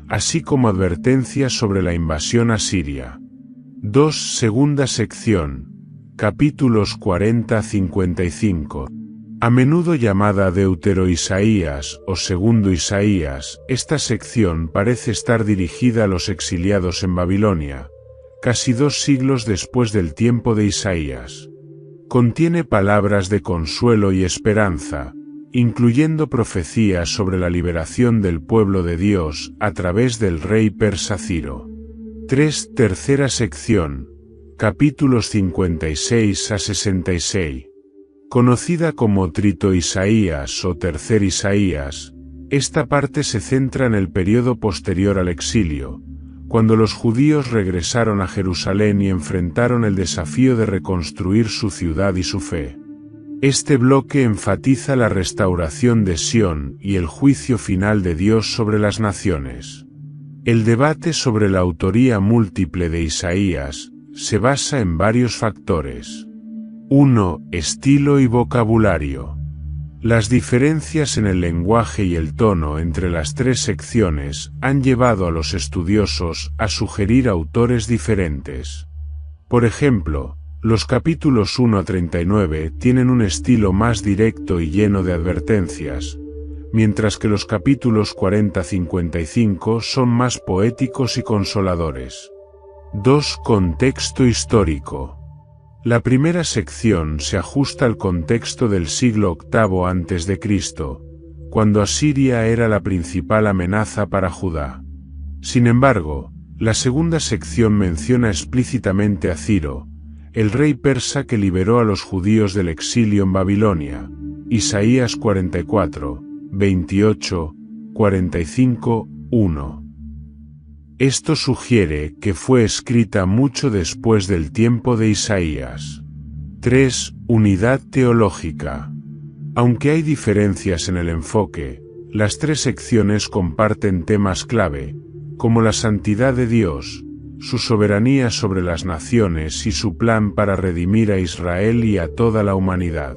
A: así como advertencias sobre la invasión asiria. 2. Segunda sección, capítulos 40 a 55. A menudo llamada Deutero-Isaías o Segundo Isaías, esta sección parece estar dirigida a los exiliados en Babilonia, casi 2 siglos después del tiempo de Isaías. Contiene palabras de consuelo y esperanza, incluyendo profecías sobre la liberación del pueblo de Dios a través del rey persa Ciro. 3. Tercera sección, capítulos 56 a 66. Conocida como Trito Isaías o Tercer Isaías, esta parte se centra en el periodo posterior al exilio, cuando los judíos regresaron a Jerusalén y enfrentaron el desafío de reconstruir su ciudad y su fe. Este bloque enfatiza la restauración de Sión y el juicio final de Dios sobre las naciones. El debate sobre la autoría múltiple de Isaías se basa en varios factores. 1. Estilo y vocabulario. Las diferencias en el lenguaje y el tono entre las tres secciones han llevado a los estudiosos a sugerir autores diferentes. Por ejemplo, los capítulos 1 a 39 tienen un estilo más directo y lleno de advertencias, mientras que los capítulos 40 a 55 son más poéticos y consoladores. 2. Contexto histórico. La primera sección se ajusta al contexto del siglo VIII a.C., cuando Asiria era la principal amenaza para Judá. Sin embargo, la segunda sección menciona explícitamente a Ciro, el rey persa que liberó a los judíos del exilio en Babilonia. Isaías 44, 28, 45, 1. Esto sugiere que fue escrita mucho después del tiempo de Isaías. 3. Unidad teológica. Aunque hay diferencias en el enfoque, las tres secciones comparten temas clave, como la santidad de Dios, su soberanía sobre las naciones y su plan para redimir a Israel y a toda la humanidad.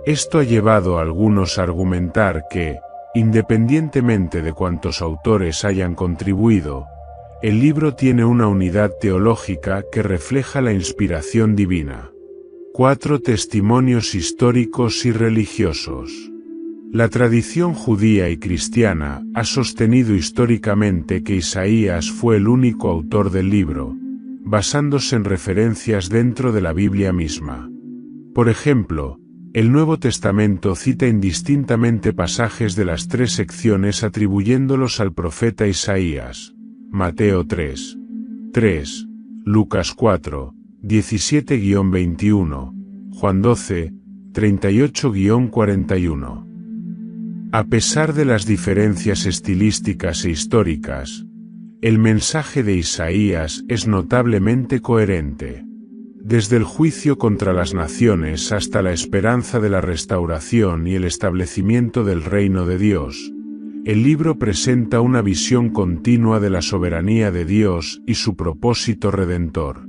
A: Esto ha llevado a algunos a argumentar que, independientemente de cuántos autores hayan contribuido, el libro tiene una unidad teológica que refleja la inspiración divina. 4. Testimonios históricos y religiosos. La tradición judía y cristiana ha sostenido históricamente que Isaías fue el único autor del libro, basándose en referencias dentro de la Biblia misma. Por ejemplo, el Nuevo Testamento cita indistintamente pasajes de las tres secciones atribuyéndolos al profeta Isaías. Mateo 3, 3, Lucas 4, 17-21, Juan 12, 38-41. A pesar de las diferencias estilísticas e históricas, el mensaje de Isaías es notablemente coherente. Desde el juicio contra las naciones hasta la esperanza de la restauración y el establecimiento del reino de Dios, el libro presenta una visión continua de la soberanía de Dios y su propósito redentor.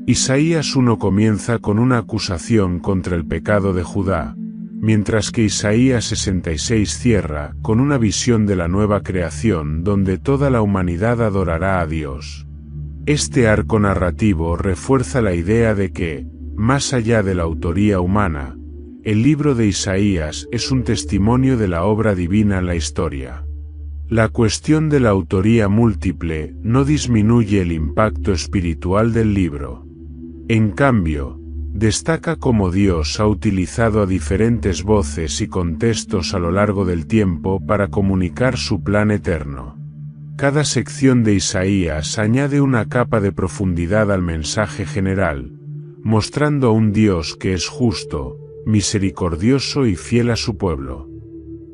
A: Isaías 1 comienza con una acusación contra el pecado de Judá, mientras que Isaías 66 cierra con una visión de la nueva creación donde toda la humanidad adorará a Dios. Este arco narrativo refuerza la idea de que, más allá de la autoría humana, el libro de Isaías es un testimonio de la obra divina en la historia. La cuestión de la autoría múltiple no disminuye el impacto espiritual del libro. En cambio, destaca cómo Dios ha utilizado a diferentes voces y contextos a lo largo del tiempo para comunicar su plan eterno. Cada sección de Isaías añade una capa de profundidad al mensaje general, mostrando a un Dios que es justo, misericordioso y fiel a su pueblo.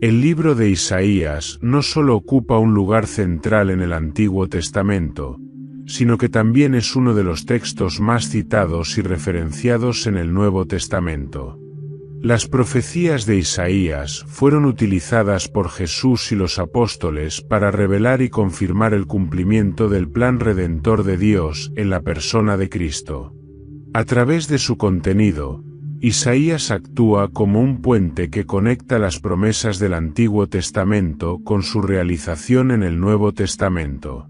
A: El libro de Isaías no solo ocupa un lugar central en el Antiguo Testamento, sino que también es uno de los textos más citados y referenciados en el Nuevo Testamento. Las profecías de Isaías fueron utilizadas por Jesús y los apóstoles para revelar y confirmar el cumplimiento del plan redentor de Dios en la persona de Cristo. A través de su contenido, Isaías actúa como un puente que conecta las promesas del Antiguo Testamento con su realización en el Nuevo Testamento.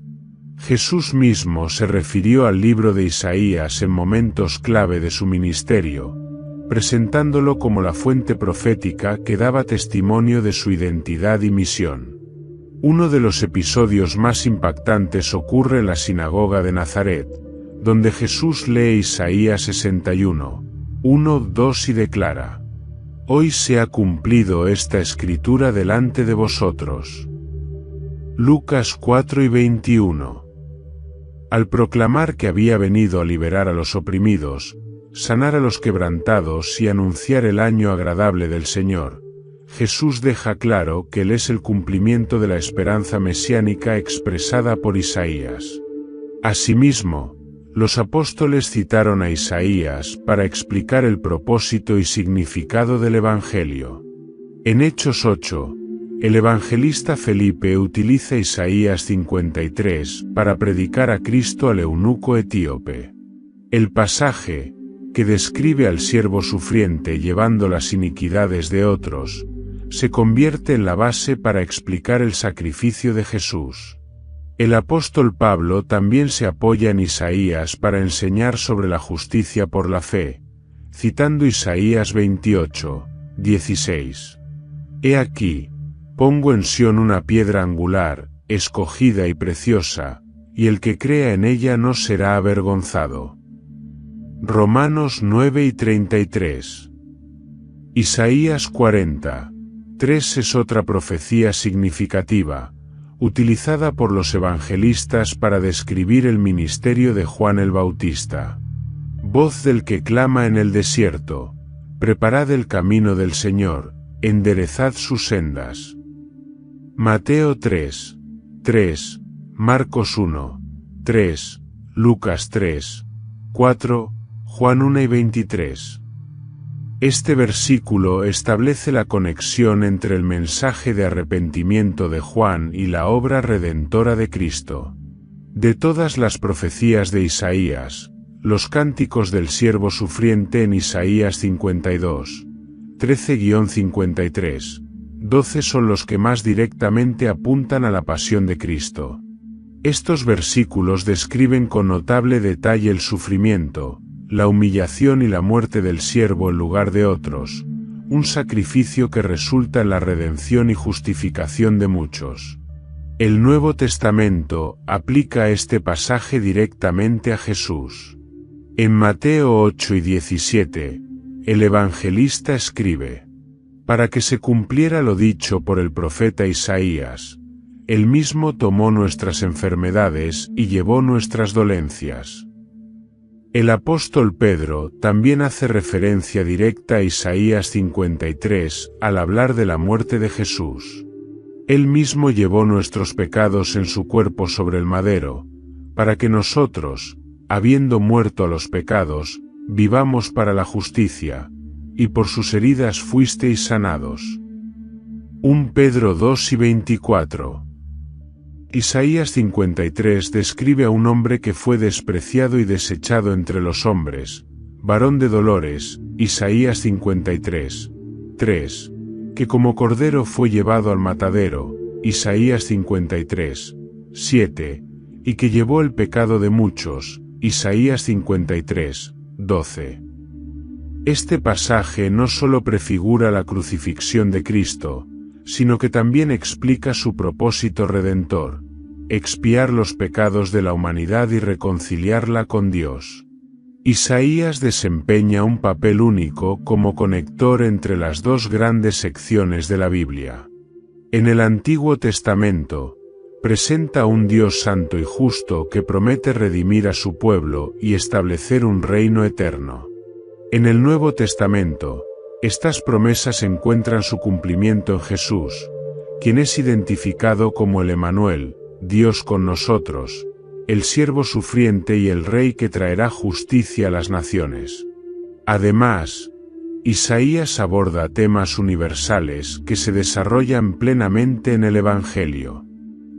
A: Jesús mismo se refirió al libro de Isaías en momentos clave de su ministerio, presentándolo como la fuente profética que daba testimonio de su identidad y misión. Uno de los episodios más impactantes ocurre en la sinagoga de Nazaret, donde Jesús lee Isaías 61, 1, 2 y declara: «Hoy se ha cumplido esta escritura delante de vosotros». Lucas 4 y 21. Al proclamar que había venido a liberar a los oprimidos, sanar a los quebrantados y anunciar el año agradable del Señor, Jesús deja claro que Él es el cumplimiento de la esperanza mesiánica expresada por Isaías. Asimismo, los apóstoles citaron a Isaías para explicar el propósito y significado del Evangelio. En Hechos 8, el evangelista Felipe utiliza Isaías 53 para predicar a Cristo al eunuco etíope. El pasaje, que describe al siervo sufriente llevando las iniquidades de otros, se convierte en la base para explicar el sacrificio de Jesús. El apóstol Pablo también se apoya en Isaías para enseñar sobre la justicia por la fe, citando Isaías 28, 16. He aquí, pongo en Sión una piedra angular, escogida y preciosa, y el que crea en ella no será avergonzado. Romanos 9 y 33. Isaías 40, 3 es otra profecía significativa, utilizada por los evangelistas para describir el ministerio de Juan el Bautista. Voz del que clama en el desierto, preparad el camino del Señor, enderezad sus sendas. Mateo 3, 3, Marcos 1, 3, Lucas 3, 4, Juan 1 y 23. Este versículo establece la conexión entre el mensaje de arrepentimiento de Juan y la obra redentora de Cristo. De todas las profecías de Isaías, los cánticos del siervo sufriente en Isaías 52, 13-53, 12 son los que más directamente apuntan a la pasión de Cristo. Estos versículos describen con notable detalle el sufrimiento, la humillación y la muerte del siervo en lugar de otros, un sacrificio que resulta en la redención y justificación de muchos. El Nuevo Testamento aplica este pasaje directamente a Jesús. En Mateo 8 y 17, el evangelista escribe: para que se cumpliera lo dicho por el profeta Isaías, él mismo tomó nuestras enfermedades y llevó nuestras dolencias. El apóstol Pedro también hace referencia directa a Isaías 53 al hablar de la muerte de Jesús. Él mismo llevó nuestros pecados en su cuerpo sobre el madero, para que nosotros, habiendo muerto a los pecados, vivamos para la justicia, y por sus heridas fuisteis sanados. 1 Pedro 2 y 24. Isaías 53 describe a un hombre que fue despreciado y desechado entre los hombres, varón de dolores, Isaías 53, 3, que como cordero fue llevado al matadero, Isaías 53, 7, y que llevó el pecado de muchos, Isaías 53, 12. Este pasaje no solo prefigura la crucifixión de Cristo, sino que también explica su propósito redentor: expiar los pecados de la humanidad y reconciliarla con Dios. Isaías desempeña un papel único como conector entre las dos grandes secciones de la Biblia. En el Antiguo Testamento, presenta a un Dios santo y justo que promete redimir a su pueblo y establecer un reino eterno. En el Nuevo Testamento, estas promesas encuentran su cumplimiento en Jesús, quien es identificado como el Emanuel, Dios con nosotros, el siervo sufriente y el Rey que traerá justicia a las naciones. Además, Isaías aborda temas universales que se desarrollan plenamente en el Evangelio.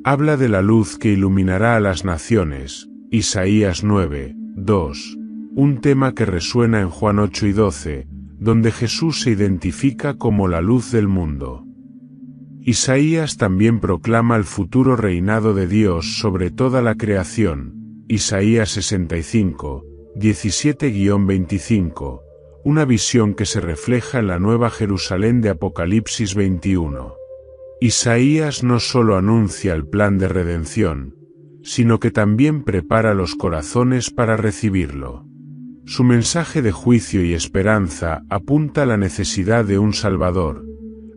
A: Habla de la luz que iluminará a las naciones, Isaías 9, 2, un tema que resuena en Juan 8 y 12, donde Jesús se identifica como la luz del mundo. Isaías también proclama el futuro reinado de Dios sobre toda la creación, Isaías 65, 17-25, una visión que se refleja en la Nueva Jerusalén de Apocalipsis 21. Isaías no solo anuncia el plan de redención, sino que también prepara los corazones para recibirlo. Su mensaje de juicio y esperanza apunta a la necesidad de un Salvador,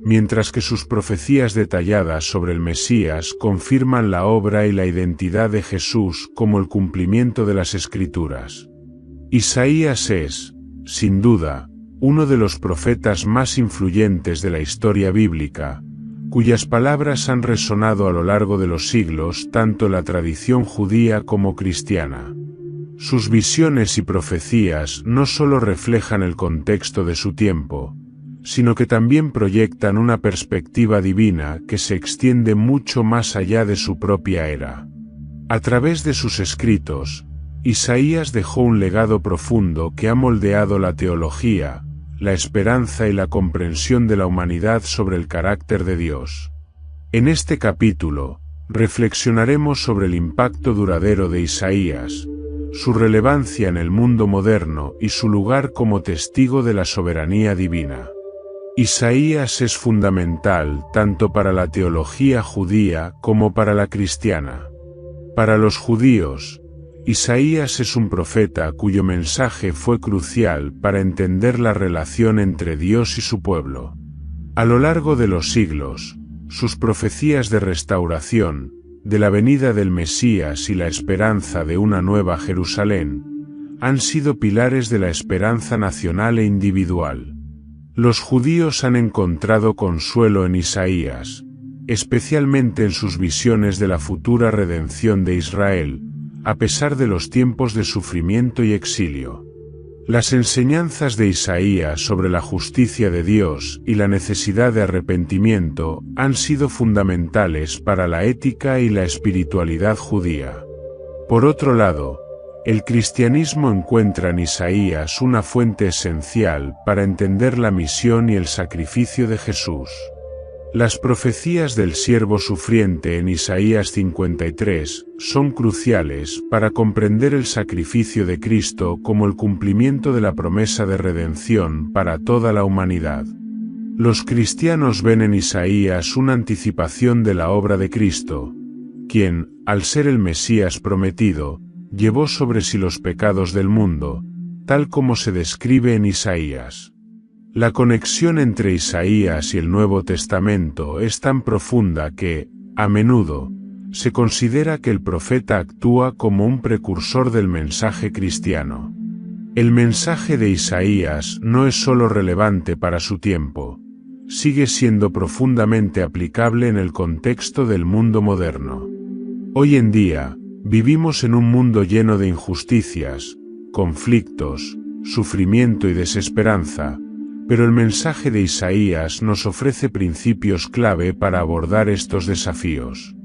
A: mientras que sus profecías detalladas sobre el Mesías confirman la obra y la identidad de Jesús como el cumplimiento de las Escrituras. Isaías es, sin duda, uno de los profetas más influyentes de la historia bíblica, cuyas palabras han resonado a lo largo de los siglos tanto en la tradición judía como cristiana. Sus visiones y profecías no solo reflejan el contexto de su tiempo, sino que también proyectan una perspectiva divina que se extiende mucho más allá de su propia era. A través de sus escritos, Isaías dejó un legado profundo que ha moldeado la teología, la esperanza y la comprensión de la humanidad sobre el carácter de Dios. En este capítulo, reflexionaremos sobre el impacto duradero de Isaías, su relevancia en el mundo moderno y su lugar como testigo de la soberanía divina. Isaías es fundamental tanto para la teología judía como para la cristiana. Para los judíos, Isaías es un profeta cuyo mensaje fue crucial para entender la relación entre Dios y su pueblo. A lo largo de los siglos, sus profecías de restauración, de la venida del Mesías y la esperanza de una nueva Jerusalén, han sido pilares de la esperanza nacional e individual. Los judíos han encontrado consuelo en Isaías, especialmente en sus visiones de la futura redención de Israel, a pesar de los tiempos de sufrimiento y exilio. Las enseñanzas de Isaías sobre la justicia de Dios y la necesidad de arrepentimiento han sido fundamentales para la ética y la espiritualidad judía. Por otro lado, el cristianismo encuentra en Isaías una fuente esencial para entender la misión y el sacrificio de Jesús. Las profecías del siervo sufriente en Isaías 53 son cruciales para comprender el sacrificio de Cristo como el cumplimiento de la promesa de redención para toda la humanidad. Los cristianos ven en Isaías una anticipación de la obra de Cristo, quien, al ser el Mesías prometido, llevó sobre sí los pecados del mundo, tal como se describe en Isaías. La conexión entre Isaías y el Nuevo Testamento es tan profunda que, a menudo, se considera que el profeta actúa como un precursor del mensaje cristiano. El mensaje de Isaías no es solo relevante para su tiempo, sigue siendo profundamente aplicable en el contexto del mundo moderno. Hoy en día, vivimos en un mundo lleno de injusticias, conflictos, sufrimiento y desesperanza, pero el mensaje de Isaías nos ofrece principios clave para abordar estos desafíos.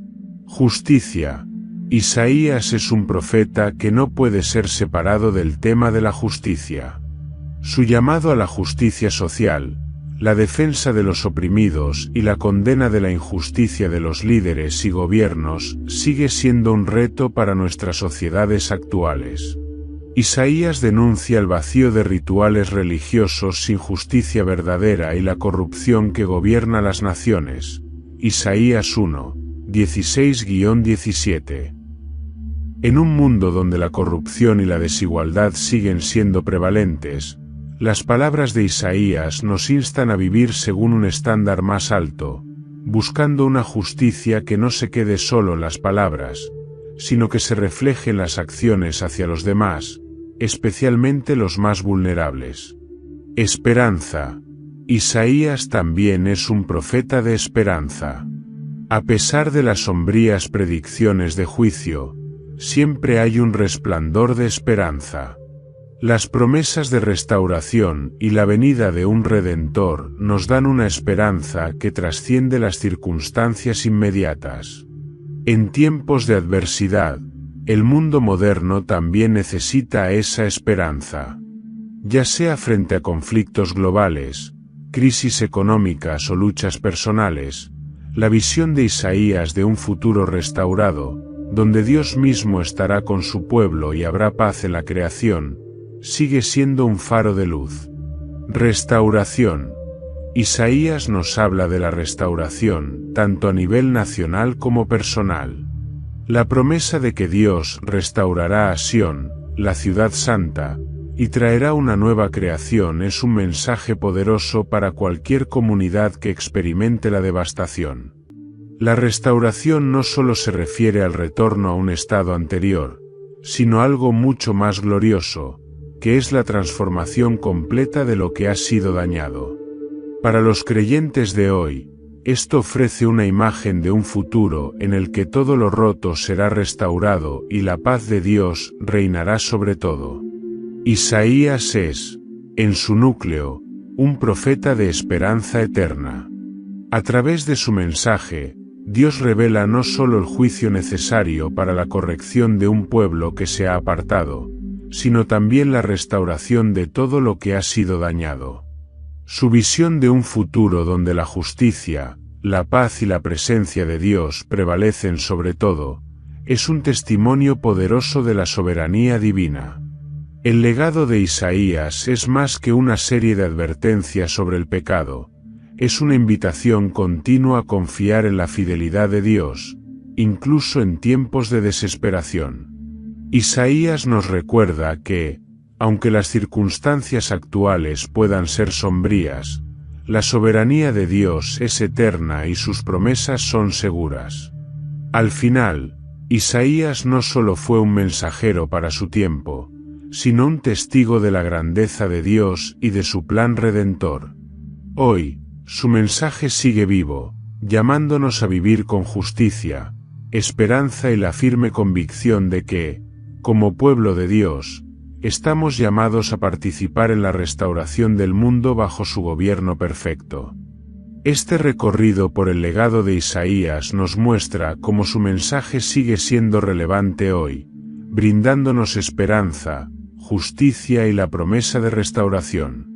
A: Justicia. Isaías es un profeta que no puede ser separado del tema de la justicia. Su llamado a la justicia social, la defensa de los oprimidos y la condena de la injusticia de los líderes y gobiernos sigue siendo un reto para nuestras sociedades actuales. Isaías denuncia el vacío de rituales religiosos sin justicia verdadera y la corrupción que gobierna las naciones. Isaías 1, 16-17. En un mundo donde la corrupción y la desigualdad siguen siendo prevalentes, las palabras de Isaías nos instan a vivir según un estándar más alto, buscando una justicia que no se quede solo en las palabras, sino que se refleje en las acciones hacia los demás, especialmente los más vulnerables. Esperanza. Isaías también es un profeta de esperanza. A pesar de las sombrías predicciones de juicio, siempre hay un resplandor de esperanza. Las promesas de restauración y la venida de un Redentor nos dan una esperanza que trasciende las circunstancias inmediatas. En tiempos de adversidad, el mundo moderno también necesita esa esperanza. Ya sea frente a conflictos globales, crisis económicas o luchas personales, la visión de Isaías de un futuro restaurado, donde Dios mismo estará con su pueblo y habrá paz en la creación, sigue siendo un faro de luz. Restauración. Isaías nos habla de la restauración, tanto a nivel nacional como personal. La promesa de que Dios restaurará a Sión, la ciudad santa, y traerá una nueva creación es un mensaje poderoso para cualquier comunidad que experimente la devastación. La restauración no solo se refiere al retorno a un estado anterior, sino a algo mucho más glorioso, que es la transformación completa de lo que ha sido dañado. Para los creyentes de hoy, Esto ofrece una imagen de un futuro en el que todo lo roto será restaurado y la paz de Dios reinará sobre todo. Isaías es, en su núcleo, un profeta de esperanza eterna. A través de su mensaje, Dios revela no solo el juicio necesario para la corrección de un pueblo que se ha apartado, sino también la restauración de todo lo que ha sido dañado. Su visión de un futuro donde la justicia, la paz y la presencia de Dios prevalecen sobre todo, es un testimonio poderoso de la soberanía divina. El legado de Isaías es más que una serie de advertencias sobre el pecado, es una invitación continua a confiar en la fidelidad de Dios, incluso en tiempos de desesperación. Isaías nos recuerda que, aunque las circunstancias actuales puedan ser sombrías, la soberanía de Dios es eterna y sus promesas son seguras. Al final, Isaías no solo fue un mensajero para su tiempo, sino un testigo de la grandeza de Dios y de su plan redentor. Hoy, su mensaje sigue vivo, llamándonos a vivir con justicia, esperanza y la firme convicción de que, como pueblo de Dios, estamos llamados a participar en la restauración del mundo bajo su gobierno perfecto. Este recorrido por el legado de Isaías nos muestra cómo su mensaje sigue siendo relevante hoy, brindándonos esperanza, justicia y la promesa de restauración.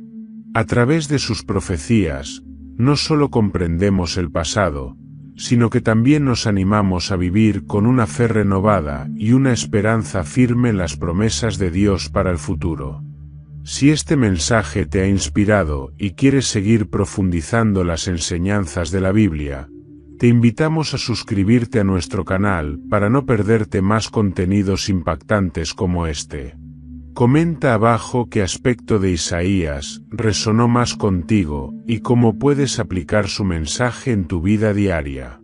A: A través de sus profecías, no solo comprendemos el pasado, sino que también nos animamos a vivir con una fe renovada y una esperanza firme en las promesas de Dios para el futuro. Si este mensaje te ha inspirado y quieres seguir profundizando las enseñanzas de la Biblia, te invitamos a suscribirte a nuestro canal para no perderte más contenidos impactantes como este. Comenta abajo qué aspecto de Isaías resonó más contigo y cómo puedes aplicar su mensaje en tu vida diaria.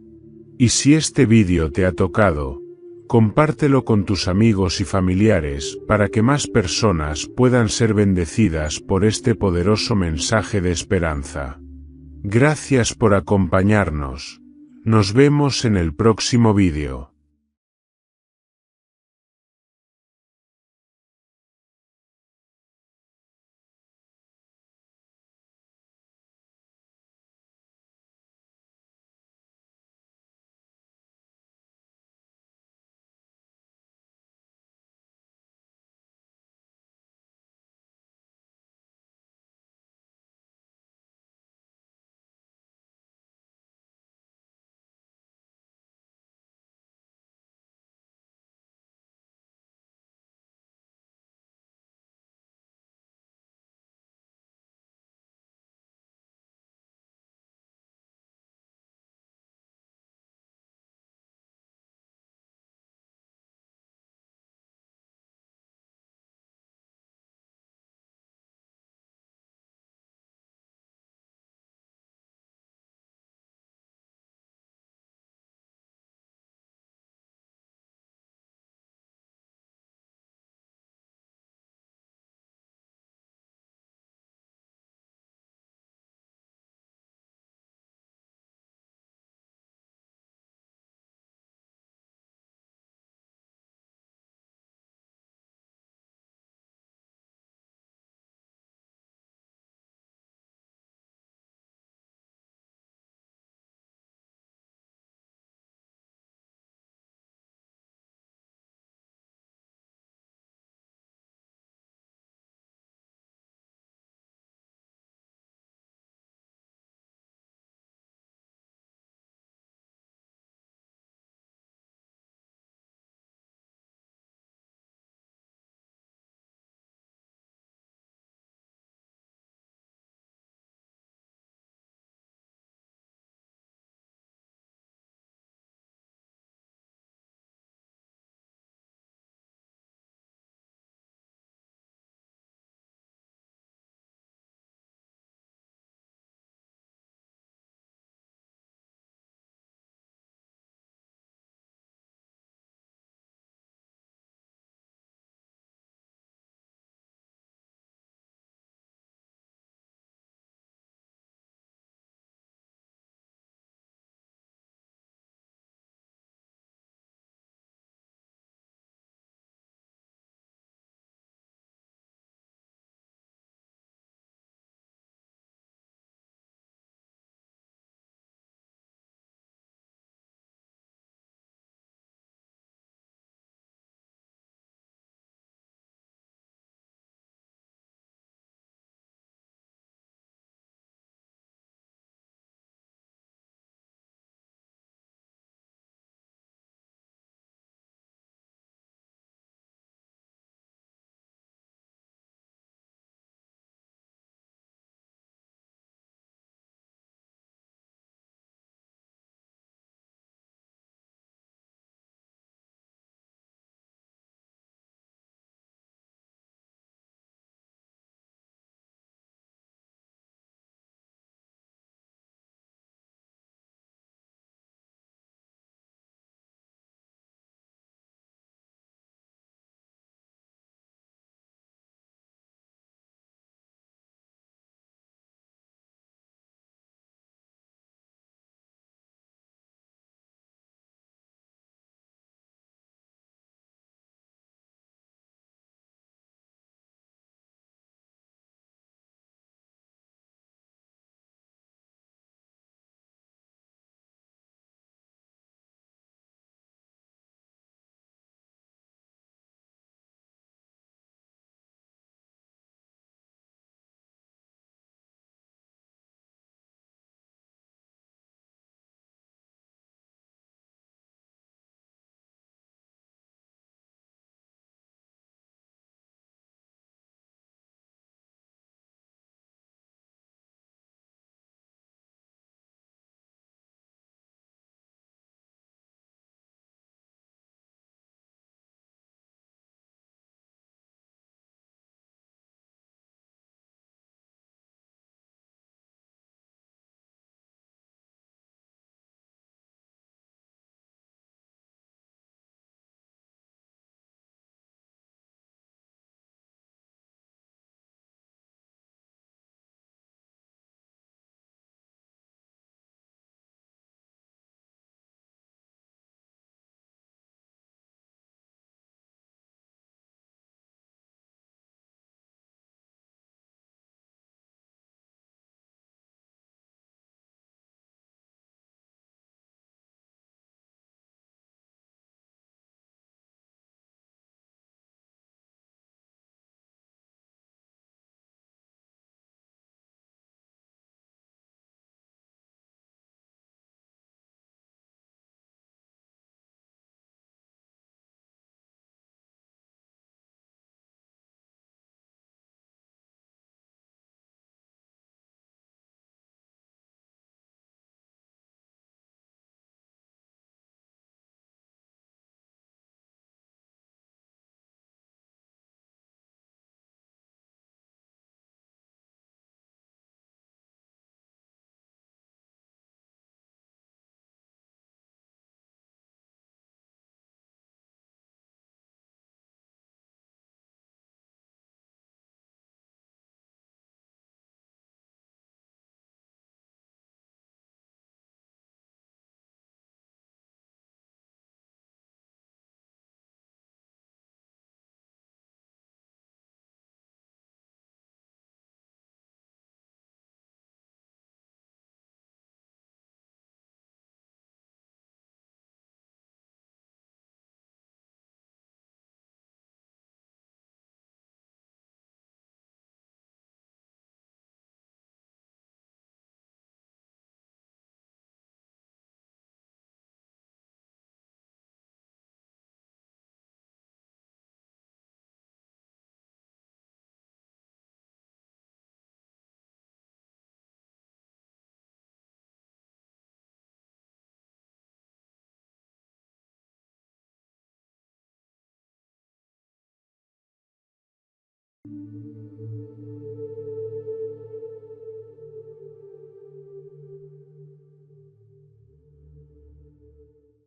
A: Y si este vídeo te ha tocado, compártelo con tus amigos y familiares para que más personas puedan ser bendecidas por este poderoso mensaje de esperanza. Gracias por acompañarnos. Nos vemos en el próximo vídeo.